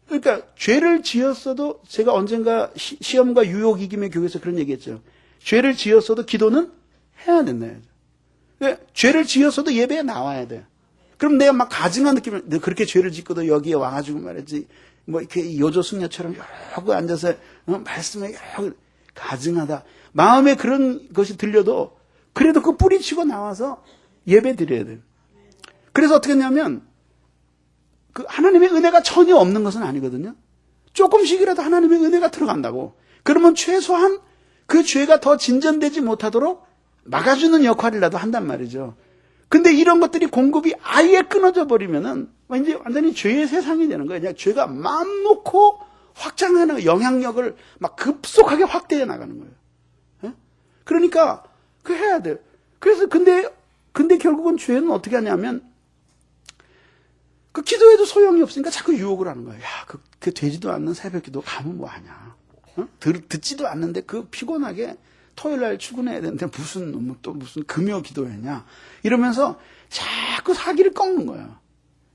S1: 그러니까 죄를 지었어도 제가 언젠가 시험과 유혹 이김의 교회에서 그런 얘기했죠. 죄를 지었어도 기도는 해야 된다. 그러니까 죄를 지었어도 예배에 나와야 돼. 그럼 내가 막 가증한 느낌을 그렇게 죄를 짓고도 여기에 와가지고 말이지 뭐 이렇게 요조승려처럼 여기 앉아서 말씀에 가증하다. 마음에 그런 것이 들려도 그래도 그 뿌리치고 나와서 예배 드려야 돼요. 그래서 어떻게 했냐면 그 하나님의 은혜가 전혀 없는 것은 아니거든요. 조금씩이라도 하나님의 은혜가 들어간다고. 그러면 최소한 그 죄가 더 진전되지 못하도록 막아주는 역할이라도 한단 말이죠. 근데 이런 것들이 공급이 아예 끊어져 버리면은 이제 완전히 죄의 세상이 되는 거예요. 그냥 죄가 마음 놓고 확장하는 영향력을 막 급속하게 확대해 나가는 거예요. 예? 그러니까 그 해야 돼요. 그래서 근데 결국은 죄는 어떻게 하냐면 그 기도해도 소용이 없으니까 자꾸 유혹을 하는 거예요. 야, 그 되지도 않는 새벽기도 가면 뭐하냐? 듣지도 않는데 그 피곤하게 토요일 날 출근해야 되는데 무슨 금요 기도회냐? 이러면서 자꾸 사기를 꺾는 거예요.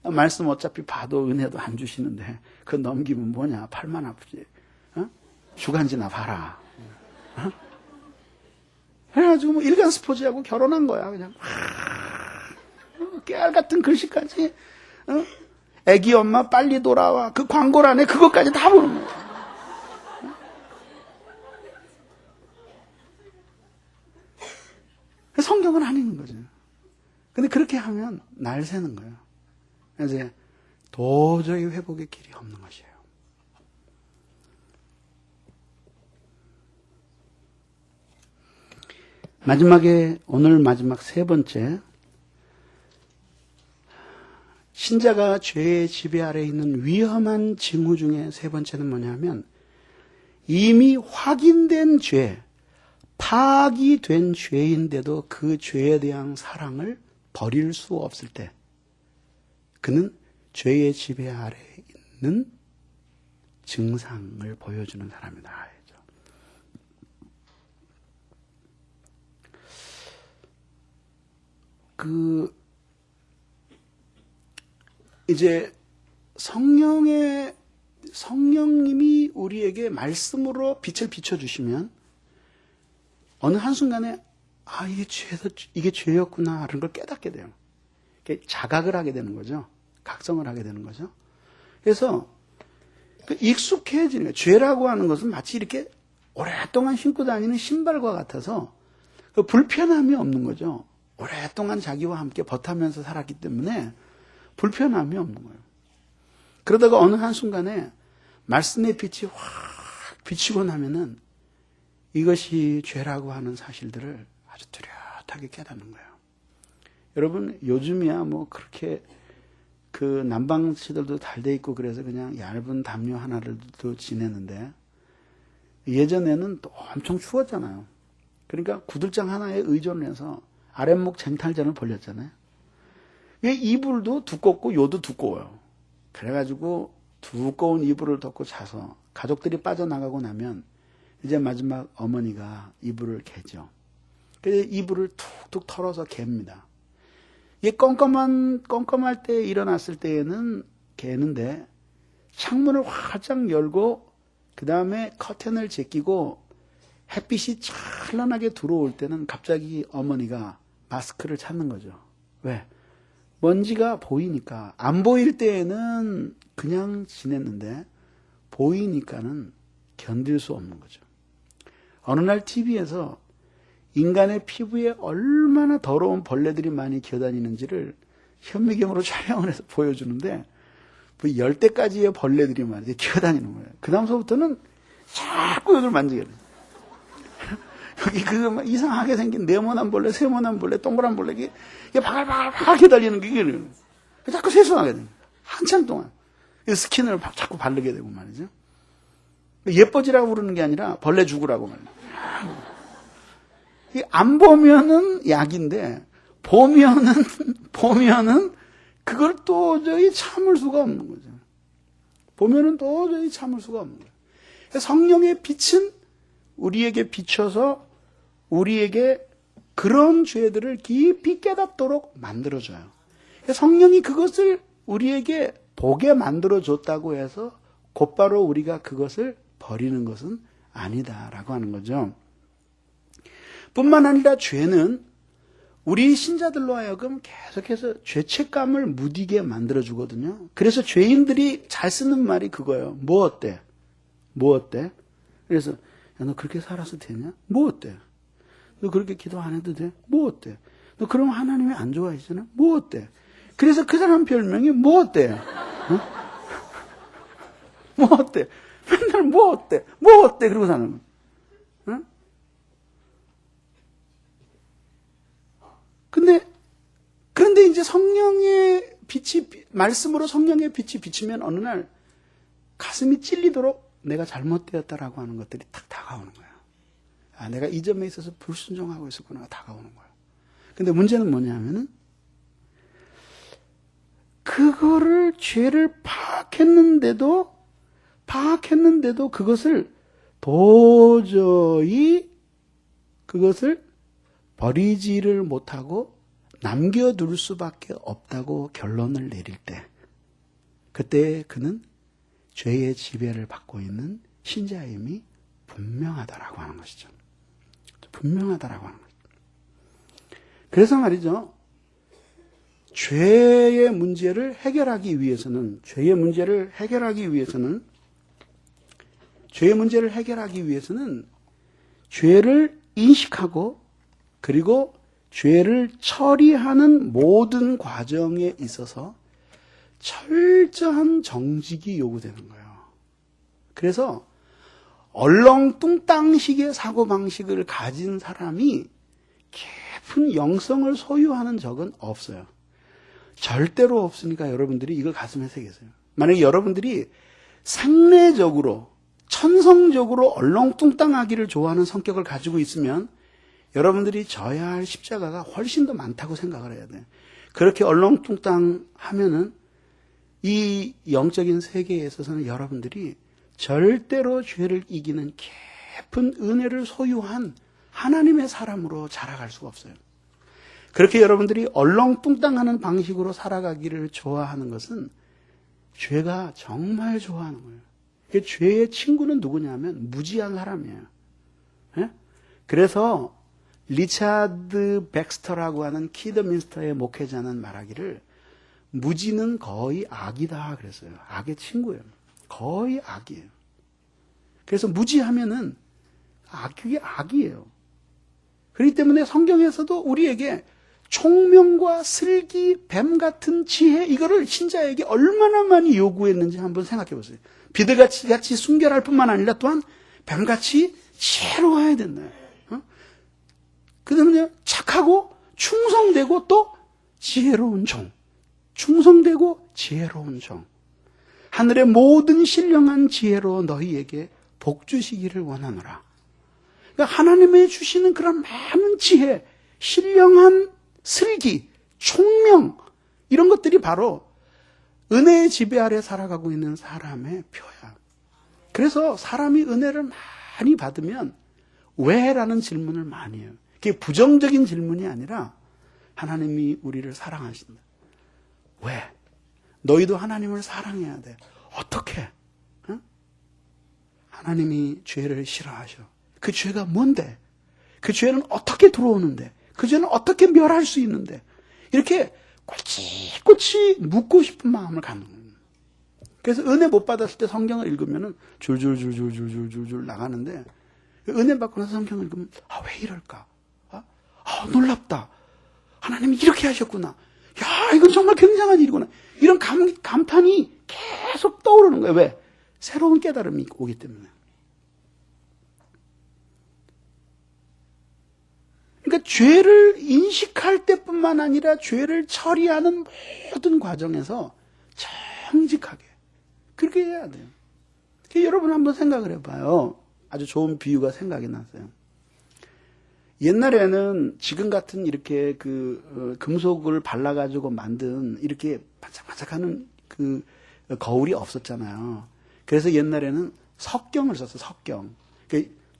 S1: 말씀 어차피 봐도 은혜도 안 주시는데 그거 넘기면 뭐냐, 팔만 아프지. 주간지나 봐라. 그래가지고 뭐 일간 스포츠하고 결혼한 거야. 그냥 깨알 같은 글씨까지. 애기 엄마 빨리 돌아와. 그 광고란에 그것까지 다 보는 거야. 성경은 안 읽는 거죠. 근데 그렇게 하면 날 새는 거예요. 그래서 도저히 회복의 길이 없는 것이에요. 마지막에 오늘 마지막 세 번째, 신자가 죄의 지배 아래에 있는 위험한 징후 중에 세 번째는 뭐냐면 이미 확인된 죄, 파악이 된 죄인데도 그 죄에 대한 사랑을 버릴 수 없을 때 그는 죄의 지배 아래에 있는 증상을 보여주는 사람이다. 이제 성령님이 우리에게 말씀으로 빛을 비춰주시면 어느 한순간에 이게 죄였구나 라는 걸 깨닫게 돼요. 자각을 하게 되는 거죠. 각성을 하게 되는 거죠. 그래서 익숙해지는 거예요. 죄라고 하는 것은 마치 이렇게 오랫동안 신고 다니는 신발과 같아서 불편함이 없는 거죠. 오랫동안 자기와 함께 버타면서 살았기 때문에 불편함이 없는 거예요. 그러다가 어느 한순간에 말씀의 빛이 확 비치고 나면은 이것이 죄라고 하는 사실들을 아주 뚜렷하게 깨닫는 거예요. 여러분, 요즘이야 뭐 그렇게 난방시설도 잘 돼 있고 그래서 그냥 얇은 담요 하나를도 지내는데 예전에는 또 엄청 추웠잖아요. 그러니까 구들장 하나에 의존해서 아랫목 쟁탈전을 벌였잖아요. 이불도 두껍고 요도 두꺼워요. 그래가지고 두꺼운 이불을 덮고 자서 가족들이 빠져나가고 나면 이제 마지막 어머니가 이불을 개죠. 그래서 이불을 툭툭 털어서 갭니다. 이게 껌껌할 때 일어났을 때에는 개는데 창문을 활짝 열고 그 다음에 커튼을 제끼고 햇빛이 찬란하게 들어올 때는 갑자기 어머니가 마스크를 찾는 거죠. 왜? 먼지가 보이니까. 안 보일 때에는 그냥 지냈는데 보이니까는 견딜 수 없는 거죠. 어느 날 TV에서 인간의 피부에 얼마나 더러운 벌레들이 많이 기어다니는지를 현미경으로 촬영을 해서 보여주는데 열대까지의 벌레들이 말이죠. 기어다니는 거예요. 그 다음서부터는 자꾸 여기를 만지게 돼요. 여기 이상하게 생긴 네모난 벌레, 세모난 벌레, 동그란 벌레, 이게 바글바글 달리는 게 자꾸 세수하게 됩니다. 한참 동안. 스킨을 자꾸 바르게 되고 말이죠. 예뻐지라고 부르는 게 아니라 벌레 죽으라고 말이죠. 안 보면은 약인데, 보면은 그걸 도저히 참을 수가 없는 거죠. 보면은 도저히 참을 수가 없는 거예요. 성령의 빛은 우리에게 비춰서 우리에게 그런 죄들을 깊이 깨닫도록 만들어줘요. 성령이 그것을 우리에게 보게 만들어줬다고 해서 곧바로 우리가 그것을 버리는 것은 아니다라고 하는 거죠. 뿐만 아니라 죄는 우리 신자들로 하여금 계속해서 죄책감을 무디게 만들어주거든요. 그래서 죄인들이 잘 쓰는 말이 그거예요. 뭐 어때? 뭐 어때? 그래서 야, 너 그렇게 살아서 되냐? 뭐 어때? 너 그렇게 기도 안 해도 돼? 뭐 어때? 너 그럼 하나님이 안 좋아하시잖아? 뭐 어때? 그래서 그 사람 별명이 뭐 어때? 뭐 어때? 맨날 뭐 어때? 뭐 어때? 그러고 사는 거야. 응? 그런데 이제 성령의 빛이, 말씀으로 성령의 빛이 비치면 어느 날 가슴이 찔리도록 내가 잘못되었다라고 하는 것들이 탁 다가오는 거야. 아, 내가 이 점에 있어서 불순종하고 있었구나 다가오는 거야. 근데 문제는 뭐냐면은 그거를 죄를 파악했는데도 그것을 도저히 그것을 버리지를 못하고 남겨둘 수밖에 없다고 결론을 내릴 때 그때 그는 죄의 지배를 받고 있는 신자임이 분명하다라고 하는 것이죠. 분명하다라고 하는 것이죠. 그래서 말이죠. 죄의 문제를 해결하기 위해서는 죄를 인식하고 그리고 죄를 처리하는 모든 과정에 있어서 철저한 정직이 요구되는 거예요. 그래서 얼렁뚱땅식의 사고방식을 가진 사람이 깊은 영성을 소유하는 적은 없어요. 절대로 없으니까 여러분들이 이걸 가슴에 새기세요. 만약에 여러분들이 상례적으로 천성적으로 얼렁뚱땅하기를 좋아하는 성격을 가지고 있으면 여러분들이 져야 할 십자가가 훨씬 더 많다고 생각을 해야 돼요. 그렇게 얼렁뚱땅 하면은 이 영적인 세계에 있어서는 여러분들이 절대로 죄를 이기는 깊은 은혜를 소유한 하나님의 사람으로 자라갈 수가 없어요. 그렇게 여러분들이 얼렁뚱땅하는 방식으로 살아가기를 좋아하는 것은 죄가 정말 좋아하는 거예요. 죄의 친구는 누구냐면 무지한 사람이에요. 예? 그래서 리차드 백스터라고 하는 키더민스터의 목회자는 말하기를 무지는 거의 악이다 그랬어요. 악의 친구예요. 거의 악이에요. 그래서 무지하면은 악이에요. 그렇기 때문에 성경에서도 우리에게 총명과 슬기, 뱀 같은 지혜, 이거를 신자에게 얼마나 많이 요구했는지 한번 생각해 보세요. 비둘기같이 순결할 뿐만 아니라 또한 뱀같이 지혜로워야 된다. 그 다음에 착하고 충성되고 또 지혜로운 종. 충성되고 지혜로운 종. 하늘의 모든 신령한 지혜로 너희에게 복 주시기를 원하노라. 그러니까 하나님이 주시는 그런 많은 지혜, 신령한 슬기, 총명, 이런 것들이 바로 은혜의 지배 아래 살아가고 있는 사람의 표야. 그래서 사람이 은혜를 많이 받으면 왜? 라는 질문을 많이 해요. 그게 부정적인 질문이 아니라 하나님이 우리를 사랑하신다. 왜? 너희도 하나님을 사랑해야 돼. 어떻게? 응? 하나님이 죄를 싫어하셔. 그 죄가 뭔데? 그 죄는 어떻게 들어오는데? 그 죄는 어떻게 멸할 수 있는데? 이렇게 꼴찌꼴찌 묻고 싶은 마음을 갖는 거예요. 그래서 은혜 못 받았을 때 성경을 읽으면 줄줄줄줄줄줄줄 나가는데 은혜 받고 나서 성경을 읽으면 왜 이럴까? 놀랍다. 하나님이 이렇게 하셨구나. 야, 이건 정말 굉장한 일이구나. 이런 감탄이 계속 떠오르는 거예요. 왜? 새로운 깨달음이 오기 때문에. 그러니까 죄를 인식할 때뿐만 아니라 죄를 처리하는 모든 과정에서 정직하게 그렇게 해야 돼요. 여러분 한번 생각을 해봐요. 아주 좋은 비유가 생각이 났어요. 옛날에는 지금 같은 이렇게 금속을 발라가지고 만든 이렇게 반짝반짝하는 거울이 없었잖아요. 그래서 옛날에는 석경을 썼어요. 석경.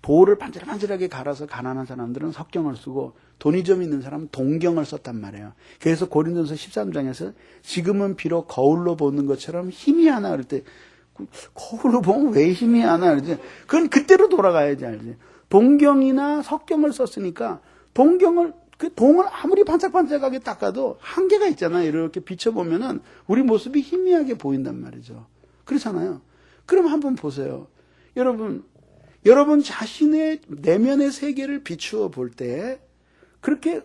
S1: 돌을 반질반질하게 갈아서 가난한 사람들은 석경을 쓰고 돈이 좀 있는 사람은 동경을 썼단 말이에요. 그래서 고린도전서 13장에서 지금은 비록 거울로 보는 것처럼 희미하나 그럴 때 거울로 보면 왜 희미하나 그러지? 그건 그때로 돌아가야지 알지. 동경이나 석경을 썼으니까 동경을 동을 아무리 반짝반짝하게 닦아도 한계가 있잖아요. 이렇게 비춰보면은 우리 모습이 희미하게 보인단 말이죠. 그렇잖아요. 그럼 한번 보세요. 여러분 자신의 내면의 세계를 비추어 볼 때 그렇게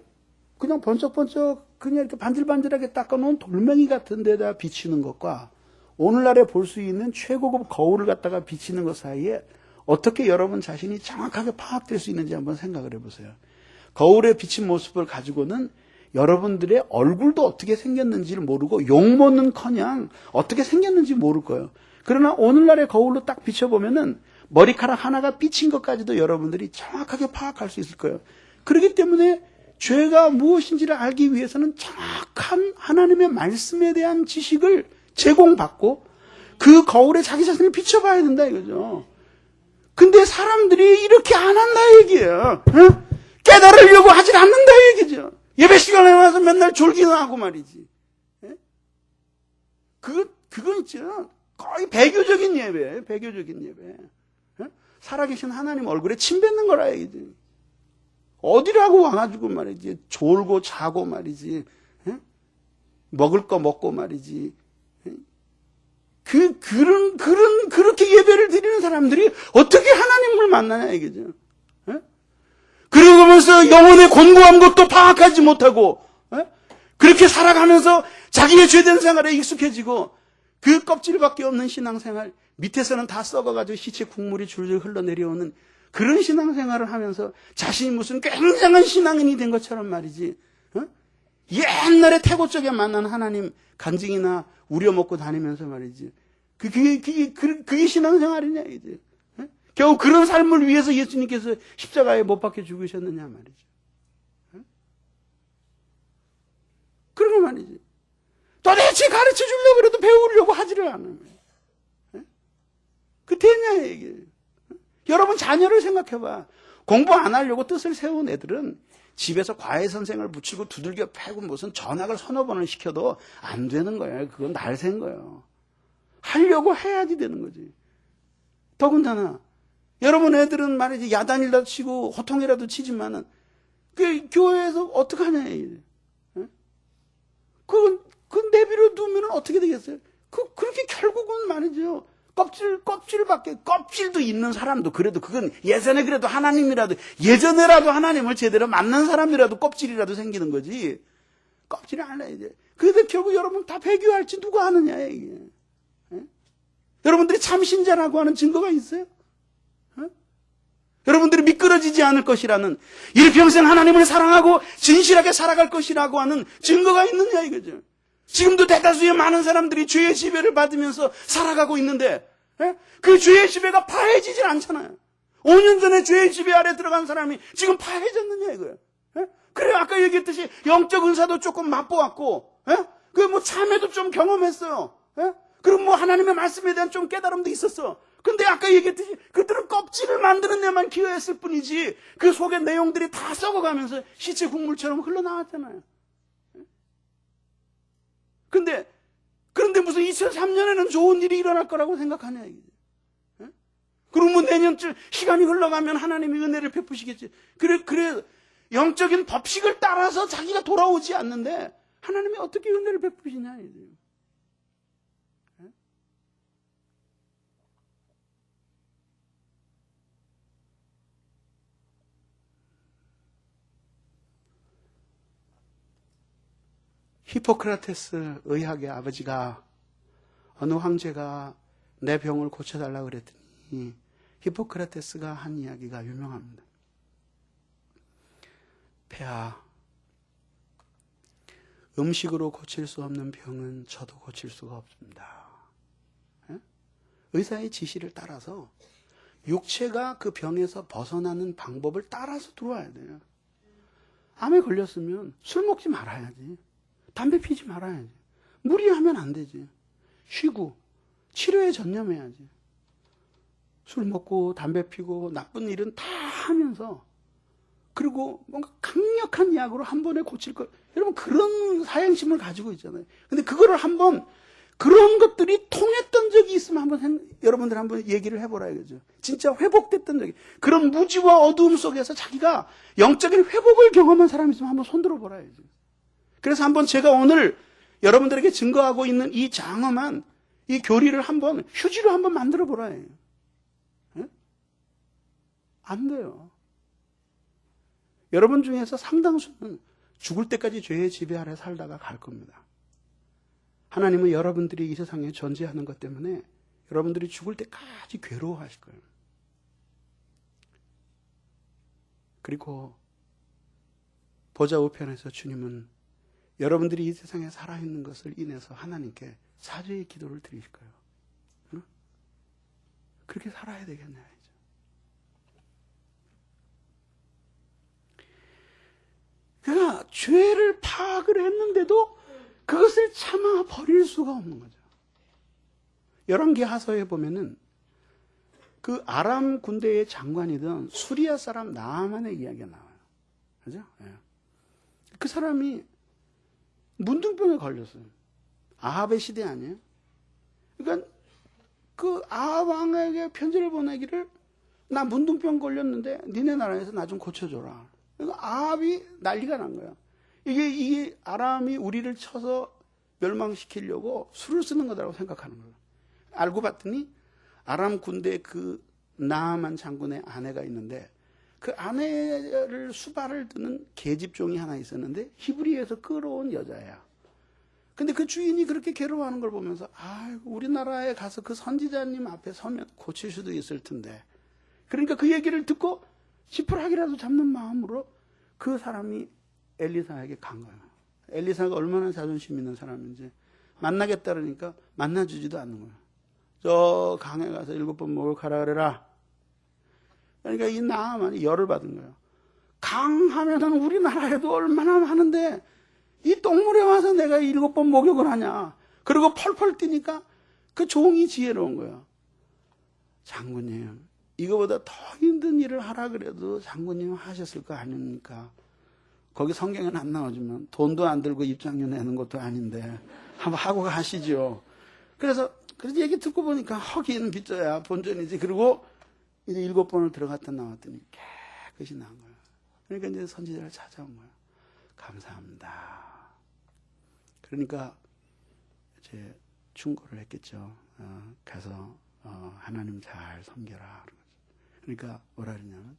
S1: 그냥 번쩍번쩍 그냥 이렇게 반질반질하게 닦아놓은 돌멩이 같은 데다 비치는 것과 오늘날에 볼 수 있는 최고급 거울을 갖다가 비치는 것 사이에 어떻게 여러분 자신이 정확하게 파악될 수 있는지 한번 생각을 해보세요. 거울에 비친 모습을 가지고는 여러분들의 얼굴도 어떻게 생겼는지를 모르고 용모는커녕 어떻게 생겼는지 모를 거예요. 그러나 오늘날의 거울로 딱 비춰보면은 머리카락 하나가 삐친 것까지도 여러분들이 정확하게 파악할 수 있을 거예요. 그렇기 때문에 죄가 무엇인지를 알기 위해서는 정확한 하나님의 말씀에 대한 지식을 제공받고 그 거울에 자기 자신을 비춰봐야 된다 이거죠. 근데 사람들이 이렇게 안 한다 얘기예요. 깨달으려고 하질 않는다 얘기죠. 예배 시간에 와서 맨날 졸기나 하고 말이지. 그건 있죠. 거의 배교적인 예배예요. 배교적인 예배. 살아계신 하나님 얼굴에 침 뱉는 거라 얘기지. 어디라고 와가지고 말이지. 졸고 자고 말이지. 먹을 거 먹고 말이지. 그렇게 예배를 드리는 사람들이 어떻게 하나님을 만나냐 이거죠. 그러면서 영혼의 곤고한 것도 파악하지 못하고, 그렇게 살아가면서 자기의 죄된 생활에 익숙해지고, 그 껍질밖에 없는 신앙생활, 밑에서는 다 썩어가지고 시체 국물이 줄줄 흘러내려오는 그런 신앙생활을 하면서 자신이 무슨 굉장한 신앙인이 된 것처럼 말이지. 옛날에 태고 쪽에 만난 하나님 간증이나 우려먹고 다니면서 말이지. 그게 신앙생활이냐 이제. 겨우 그런 삶을 위해서 예수님께서 십자가에 못 박혀 죽으셨느냐 말이죠. 그런 거 말이지. 도대체 가르쳐 주려고 그래도 배우려고 하지를 않아요. 그 되냐 이게. 여러분 자녀를 생각해봐. 공부 안 하려고 뜻을 세운 애들은 집에서 과외 선생을 붙이고 두들겨 패고 무슨 전학을 서너 번을 시켜도 안 되는 거예요. 그건 날샌 거예요. 하려고 해야지 되는 거지. 더군다나 여러분 애들은 말이지 야단이라도 치고 호통이라도 치지만은 그 교회에서 어떻게 하냐 이게. 그건 내비로 두면 어떻게 되겠어요? 그렇게 결국은 말이죠. 껍질도 있는 사람도 그래도 그건 예전에 그래도 하나님이라도 예전에라도 하나님을 제대로 만난 사람이라도 껍질이라도 생기는 거지. 껍질이 아니야 이제. 그래도 결국 여러분 다 배교할지 누가 아느냐 이게. 여러분들이 참 신자라고 하는 증거가 있어요? 여러분들이 미끄러지지 않을 것이라는 일평생 하나님을 사랑하고 진실하게 살아갈 것이라고 하는 증거가 있느냐 이거죠. 지금도 대다수의 많은 사람들이 죄의 지배를 받으면서 살아가고 있는데 그 죄의 지배가 파해지질 않잖아요. 5년 전에 죄의 지배 아래 들어간 사람이 지금 파해졌느냐 이거예요. 그래 아까 얘기했듯이 영적 은사도 조금 맛보았고 그 뭐 참회도 좀 경험했어요. 그리고 뭐 하나님의 말씀에 대한 좀 깨달음도 있었어. 근데 아까 얘기했듯이 그들은 껍질을 만드는 데만 기여했을 뿐이지 그 속의 내용들이 다 썩어가면서 시체 국물처럼 흘러나왔잖아요. 그런데 무슨 2003년에는 좋은 일이 일어날 거라고 생각하냐 이게. 그리고 뭐 내년쯤 시간이 흘러가면 하나님이 은혜를 베푸시겠지. 그래 영적인 법칙을 따라서 자기가 돌아오지 않는데 하나님이 어떻게 은혜를 베푸시냐 이게. 히포크라테스 의학의 아버지가 어느 황제가 내 병을 고쳐달라고 그랬더니 히포크라테스가 한 이야기가 유명합니다. 폐하, 음식으로 고칠 수 없는 병은 저도 고칠 수가 없습니다. 의사의 지시를 따라서 육체가 그 병에서 벗어나는 방법을 따라서 들어와야 돼요. 암에 걸렸으면 술 먹지 말아야지. 담배 피지 말아야지. 무리하면 안 되지. 쉬고 치료에 전념해야지. 술 먹고 담배 피고 나쁜 일은 다 하면서 그리고 뭔가 강력한 약으로 한 번에 고칠 것. 여러분 그런 사행심을 가지고 있잖아요. 근데 그거를 한번 그런 것들이 통했던 적이 있으면 여러분들 한번 얘기를 해보라 이거죠. 진짜 회복됐던 적이. 그런 무지와 어두움 속에서 자기가 영적인 회복을 경험한 사람이 있으면 한번 손들어 보라 이거죠. 그래서 한번 제가 오늘 여러분들에게 증거하고 있는 이 장엄한 이 교리를 한번 휴지로 한번 만들어 보라 해요. 안 돼요. 여러분 중에서 상당수는 죽을 때까지 죄의 지배 아래 살다가 갈 겁니다. 하나님은 여러분들이 이 세상에 존재하는 것 때문에 여러분들이 죽을 때까지 괴로워하실 거예요. 그리고 보좌 우편에서 주님은 여러분들이 이 세상에 살아있는 것을 인해서 하나님께 사죄의 기도를 드리실 거예요. 응? 그렇게 살아야 되겠냐 이제. 그러니까 죄를 파악을 했는데도 그것을 참아 버릴 수가 없는 거죠. 열왕기하서에 보면은 그 아람 군대의 장관이던 수리아 사람 나아만의 이야기가 나와요. 그죠? 예. 그 사람이 문둥병에 걸렸어요. 아합의 시대 아니에요? 그러니까 그 아합 왕에게 편지를 보내기를 나 문둥병 걸렸는데 니네 나라에서 나 좀 고쳐줘라. 그러니까 아합이 난리가 난 거야. 이게 아람이 우리를 쳐서 멸망시키려고 수를 쓰는 거다라고 생각하는 거예요. 알고 봤더니 아람 군대 그 나아만 장군의 아내가 있는데 그 아내를 수발을 드는 계집종이 하나 있었는데 히브리에서 끌어온 여자야. 근데 그 주인이 그렇게 괴로워하는 걸 보면서 우리나라에 가서 그 선지자님 앞에 서면 고칠 수도 있을 텐데. 그러니까 그 얘기를 듣고 지푸라기라도 잡는 마음으로 그 사람이 엘리사에게 간 거예요. 엘리사가 얼마나 자존심 있는 사람인지 만나겠다 그러니까 만나주지도 않는 거예요. 저 강에 가서 7번 목욕하라 그래라. 그러니까 이 나아만이 열을 받은 거예요. 강 하면은 우리나라에도 얼마나 많은데 이 똥물에 와서 내가 7번 목욕을 하냐. 그리고 펄펄 뛰니까 그 종이 지혜로운 거예요. 장군님, 이거보다 더 힘든 일을 하라 그래도 장군님 하셨을 거 아닙니까? 거기 성경에는 안 나오지만 돈도 안 들고 입장료 내는 것도 아닌데 한번 하고 가시죠. 그래서 얘기 듣고 보니까 허기는 빚져야 본전이지. 그리고 이제 7번을 들어갔다 나왔더니 깨끗이 나은 거예요. 그러니까 이제 선지자를 찾아온 거예요. 감사합니다. 그러니까 이제 충고를 했겠죠. 가서 하나님 잘 섬겨라. 그러니까 뭐라 그러냐면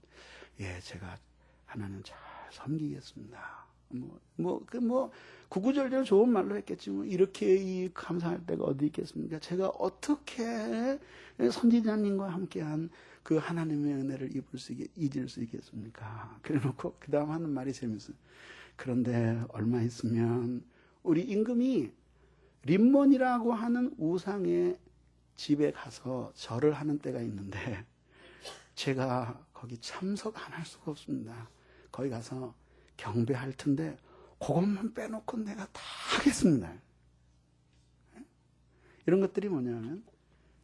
S1: 제가 하나님 잘 섬기겠습니다. 구구절절 좋은 말로 했겠지. 이렇게 이 감사할 때가 어디 있겠습니까? 제가 어떻게 선지자님과 함께한 그 하나님의 은혜를 잊을 수 있겠습니까? 그래 놓고 그 다음 하는 말이 재밌어요. 그런데 얼마 있으면 우리 임금이 림몬이라고 하는 우상의 집에 가서 절을 하는 때가 있는데 제가 거기 참석 안 할 수가 없습니다. 거기 가서 경배할 텐데 그것만 빼놓고 내가 다 하겠습니다. 이런 것들이 뭐냐면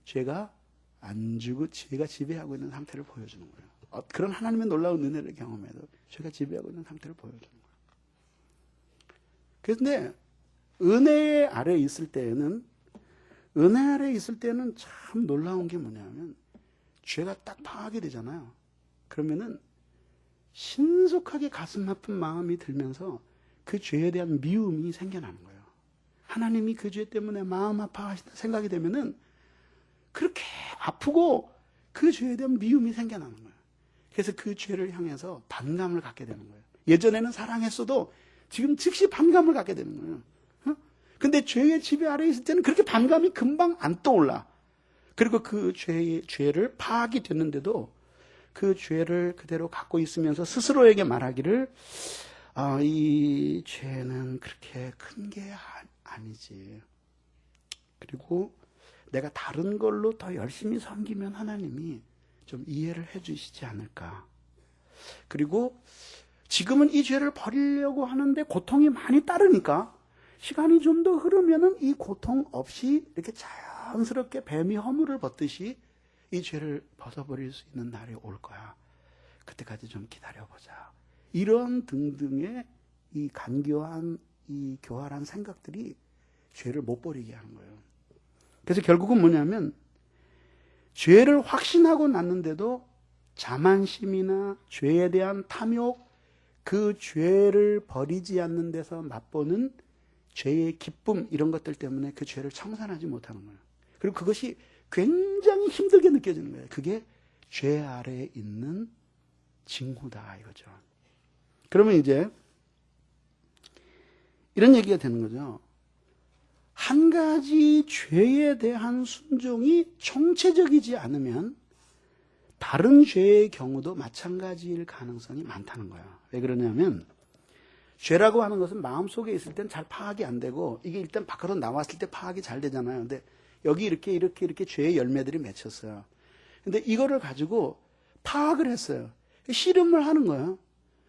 S1: 죄가 안 주고 죄가 지배하고 있는 상태를 보여주는 거예요. 그런 하나님의 놀라운 은혜를 경험해도 죄가 지배하고 있는 상태를 보여주는 거예요. 그런데 은혜 아래에 있을 때는 참 놀라운 게 뭐냐면 죄가 딱 파악이 되잖아요. 그러면은 신속하게 가슴 아픈 마음이 들면서 그 죄에 대한 미움이 생겨나는 거예요. 하나님이 그 죄 때문에 마음 아파하시다 생각이 되면은 그렇게 아프고 그 죄에 대한 미움이 생겨나는 거예요. 그래서 그 죄를 향해서 반감을 갖게 되는 거예요. 예전에는 사랑했어도 지금 즉시 반감을 갖게 되는 거예요. 근데 죄의 지배 아래에 있을 때는 그렇게 반감이 금방 안 떠올라. 그리고 그 죄를 파악이 됐는데도 그 죄를 그대로 갖고 있으면서 스스로에게 말하기를 이 죄는 그렇게 큰 게 아니지. 그리고 내가 다른 걸로 더 열심히 섬기면 하나님이 좀 이해를 해 주시지 않을까. 그리고 지금은 이 죄를 버리려고 하는데 고통이 많이 따르니까 시간이 좀 더 흐르면은 이 고통 없이 이렇게 자연스럽게 뱀이 허물을 벗듯이 이 죄를 벗어버릴 수 있는 날이 올 거야. 그때까지 좀 기다려보자. 이런 등등의 이 간교한 이 교활한 생각들이 죄를 못 버리게 하는 거예요. 그래서 결국은 뭐냐면 죄를 확신하고 났는데도 자만심이나 죄에 대한 탐욕, 그 죄를 버리지 않는 데서 맛보는 죄의 기쁨 이런 것들 때문에 그 죄를 청산하지 못하는 거예요. 그리고 그것이 굉장히 힘들게 느껴지는 거예요. 그게 죄 아래에 있는 징후다 이거죠. 그러면 이제 이런 얘기가 되는 거죠. 한 가지 죄에 대한 순종이 총체적이지 않으면 다른 죄의 경우도 마찬가지일 가능성이 많다는 거예요. 왜 그러냐면 죄라고 하는 것은 마음속에 있을 땐 잘 파악이 안 되고 이게 일단 밖으로 나왔을 때 파악이 잘 되잖아요. 근데 여기 이렇게 죄의 열매들이 맺혔어요. 근데 이거를 가지고 파악을 했어요. 씨름을 하는 거예요.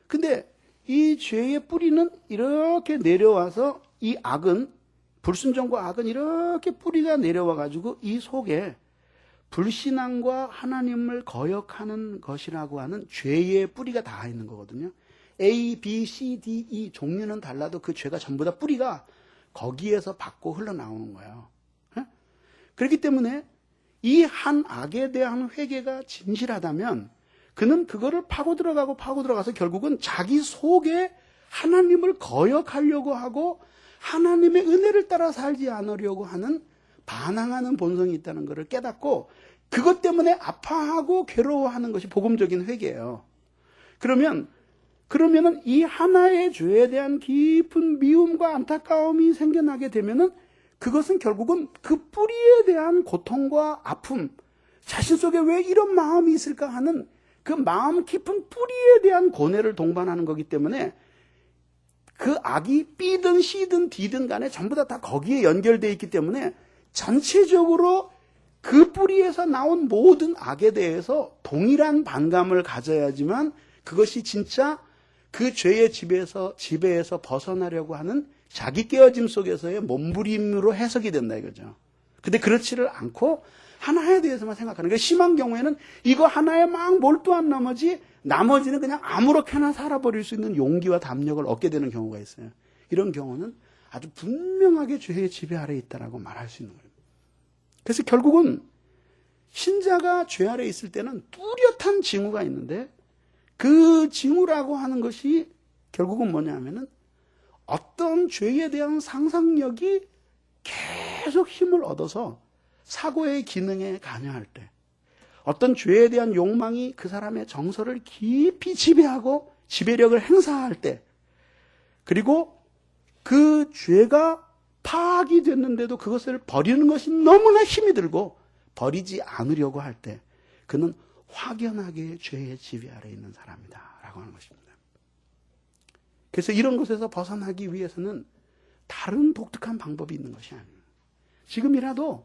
S1: 근데 이 죄의 뿌리는 이렇게 내려와서 이 악은 불순종과 악은 이렇게 뿌리가 내려와 가지고 이 속에 불신앙과 하나님을 거역하는 것이라고 하는 죄의 뿌리가 다 있는 거거든요. A, B, C, D, E 종류는 달라도 그 죄가 전부 다 뿌리가 거기에서 받고 흘러나오는 거예요. 그렇기 때문에 이 한 악에 대한 회개가 진실하다면 그는 그거를 파고 들어가서 결국은 자기 속에 하나님을 거역하려고 하고 하나님의 은혜를 따라 살지 않으려고 하는 반항하는 본성이 있다는 것을 깨닫고 그것 때문에 아파하고 괴로워하는 것이 복음적인 회개예요. 그러면은 이 하나의 죄에 대한 깊은 미움과 안타까움이 생겨나게 되면은 그것은 결국은 그 뿌리에 대한 고통과 아픔, 자신 속에 왜 이런 마음이 있을까 하는 그 마음 깊은 뿌리에 대한 고뇌를 동반하는 거기 때문에 그 악이 B든 C든 D든 간에 전부 다 거기에 연결되어 있기 때문에 전체적으로 그 뿌리에서 나온 모든 악에 대해서 동일한 반감을 가져야지만 그것이 진짜 그 죄의 지배에서 벗어나려고 하는 자기 깨어짐 속에서의 몸부림으로 해석이 된다 이거죠. 근데 그렇지를 않고 하나에 대해서만 생각하는 거예요. 심한 경우에는 이거 하나에 막 몰두한 나머지는 그냥 아무렇게나 살아버릴 수 있는 용기와 담력을 얻게 되는 경우가 있어요. 이런 경우는 아주 분명하게 죄의 지배 아래에 있다라고 말할 수 있는 거예요. 그래서 결국은 신자가 죄 아래에 있을 때는 뚜렷한 징후가 있는데 그 징후라고 하는 것이 결국은 뭐냐면은 어떤 죄에 대한 상상력이 계속 힘을 얻어서 사고의 기능에 관여할 때, 어떤 죄에 대한 욕망이 그 사람의 정서를 깊이 지배하고 지배력을 행사할 때, 그리고 그 죄가 파악이 됐는데도 그것을 버리는 것이 너무나 힘이 들고 버리지 않으려고 할 때 그는 확연하게 죄의 지배 아래에 있는 사람이다 라고 하는 것입니다. 그래서 이런 것에서 벗어나기 위해서는 다른 독특한 방법이 있는 것이 아니에요. 지금이라도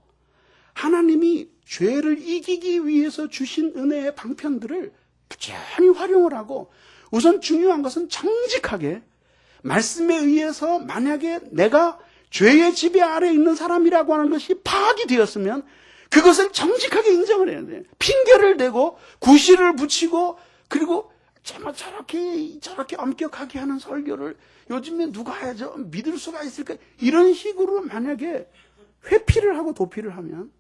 S1: 하나님이 죄를 이기기 위해서 주신 은혜의 방편들을 부지런히 활용을 하고 우선 중요한 것은 정직하게 말씀에 의해서 만약에 내가 죄의 지배 아래에 있는 사람이라고 하는 것이 파악이 되었으면 그것을 정직하게 인정을 해야 돼요. 핑계를 대고 구실을 붙이고 그리고 저렇게 엄격하게 하는 설교를 요즘에 누가 해야죠? 믿을 수가 있을까? 이런 식으로 만약에 회피를 하고 도피를 하면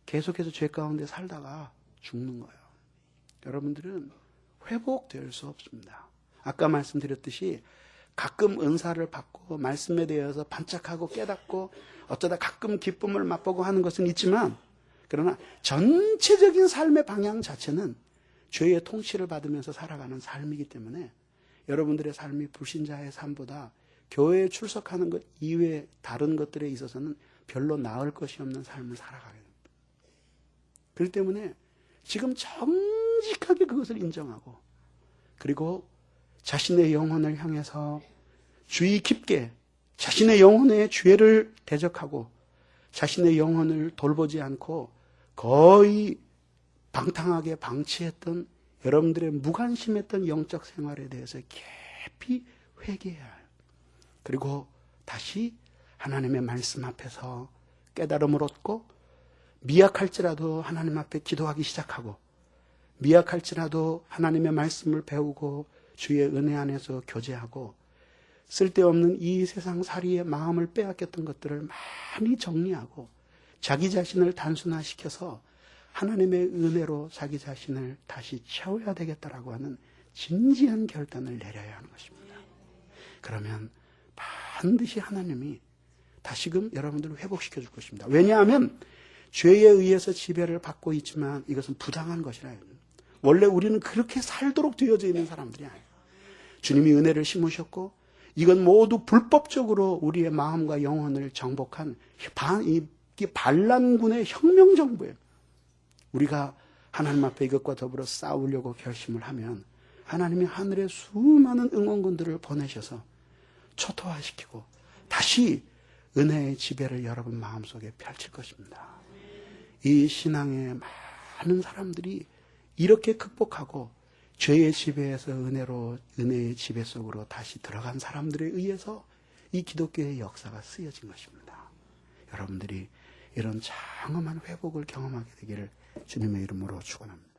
S1: 계속해서 죄 가운데 살다가 죽는 거예요. 여러분들은 회복될 수 없습니다. 아까 말씀드렸듯이 가끔 은사를 받고 말씀에 대해서 반짝하고 깨닫고 어쩌다 가끔 기쁨을 맛보고 하는 것은 있지만 그러나 전체적인 삶의 방향 자체는 죄의 통치를 받으면서 살아가는 삶이기 때문에 여러분들의 삶이 불신자의 삶보다 교회에 출석하는 것 이외의 다른 것들에 있어서는 별로 나을 것이 없는 삶을 살아가게 됩니다. 그렇기 때문에 지금 정직하게 그것을 인정하고 그리고 자신의 영혼을 향해서 주의 깊게 자신의 영혼의 죄를 대적하고 자신의 영혼을 돌보지 않고 거의 방탕하게 방치했던 여러분들의 무관심했던 영적 생활에 대해서 깊이 회개해야 해요. 그리고 다시 하나님의 말씀 앞에서 깨달음을 얻고 미약할지라도 하나님 앞에 기도하기 시작하고 미약할지라도 하나님의 말씀을 배우고 주의 은혜 안에서 교제하고 쓸데없는 이 세상 살이의 마음을 빼앗겼던 것들을 많이 정리하고 자기 자신을 단순화시켜서 하나님의 은혜로 자기 자신을 다시 채워야 되겠다라고 하는 진지한 결단을 내려야 하는 것입니다. 그러면 반드시 하나님이 다시금 여러분들을 회복시켜 줄 것입니다. 왜냐하면 죄에 의해서 지배를 받고 있지만 이것은 부당한 것이라. 원래 우리는 그렇게 살도록 되어져 있는 사람들이 아니에요. 주님이 은혜를 심으셨고 이건 모두 불법적으로 우리의 마음과 영혼을 정복한 반란군의 혁명 정부예요. 우리가 하나님 앞에 이것과 더불어 싸우려고 결심을 하면 하나님이 하늘에 수많은 응원군들을 보내셔서 초토화시키고 다시 은혜의 지배를 여러분 마음속에 펼칠 것입니다. 이 신앙의 많은 사람들이 이렇게 극복하고 죄의 지배에서 은혜의 지배 속으로 다시 들어간 사람들에 의해서 이 기독교의 역사가 쓰여진 것입니다. 여러분들이 이런 장엄한 회복을 경험하게 되기를 주님의 이름으로 축원합니다.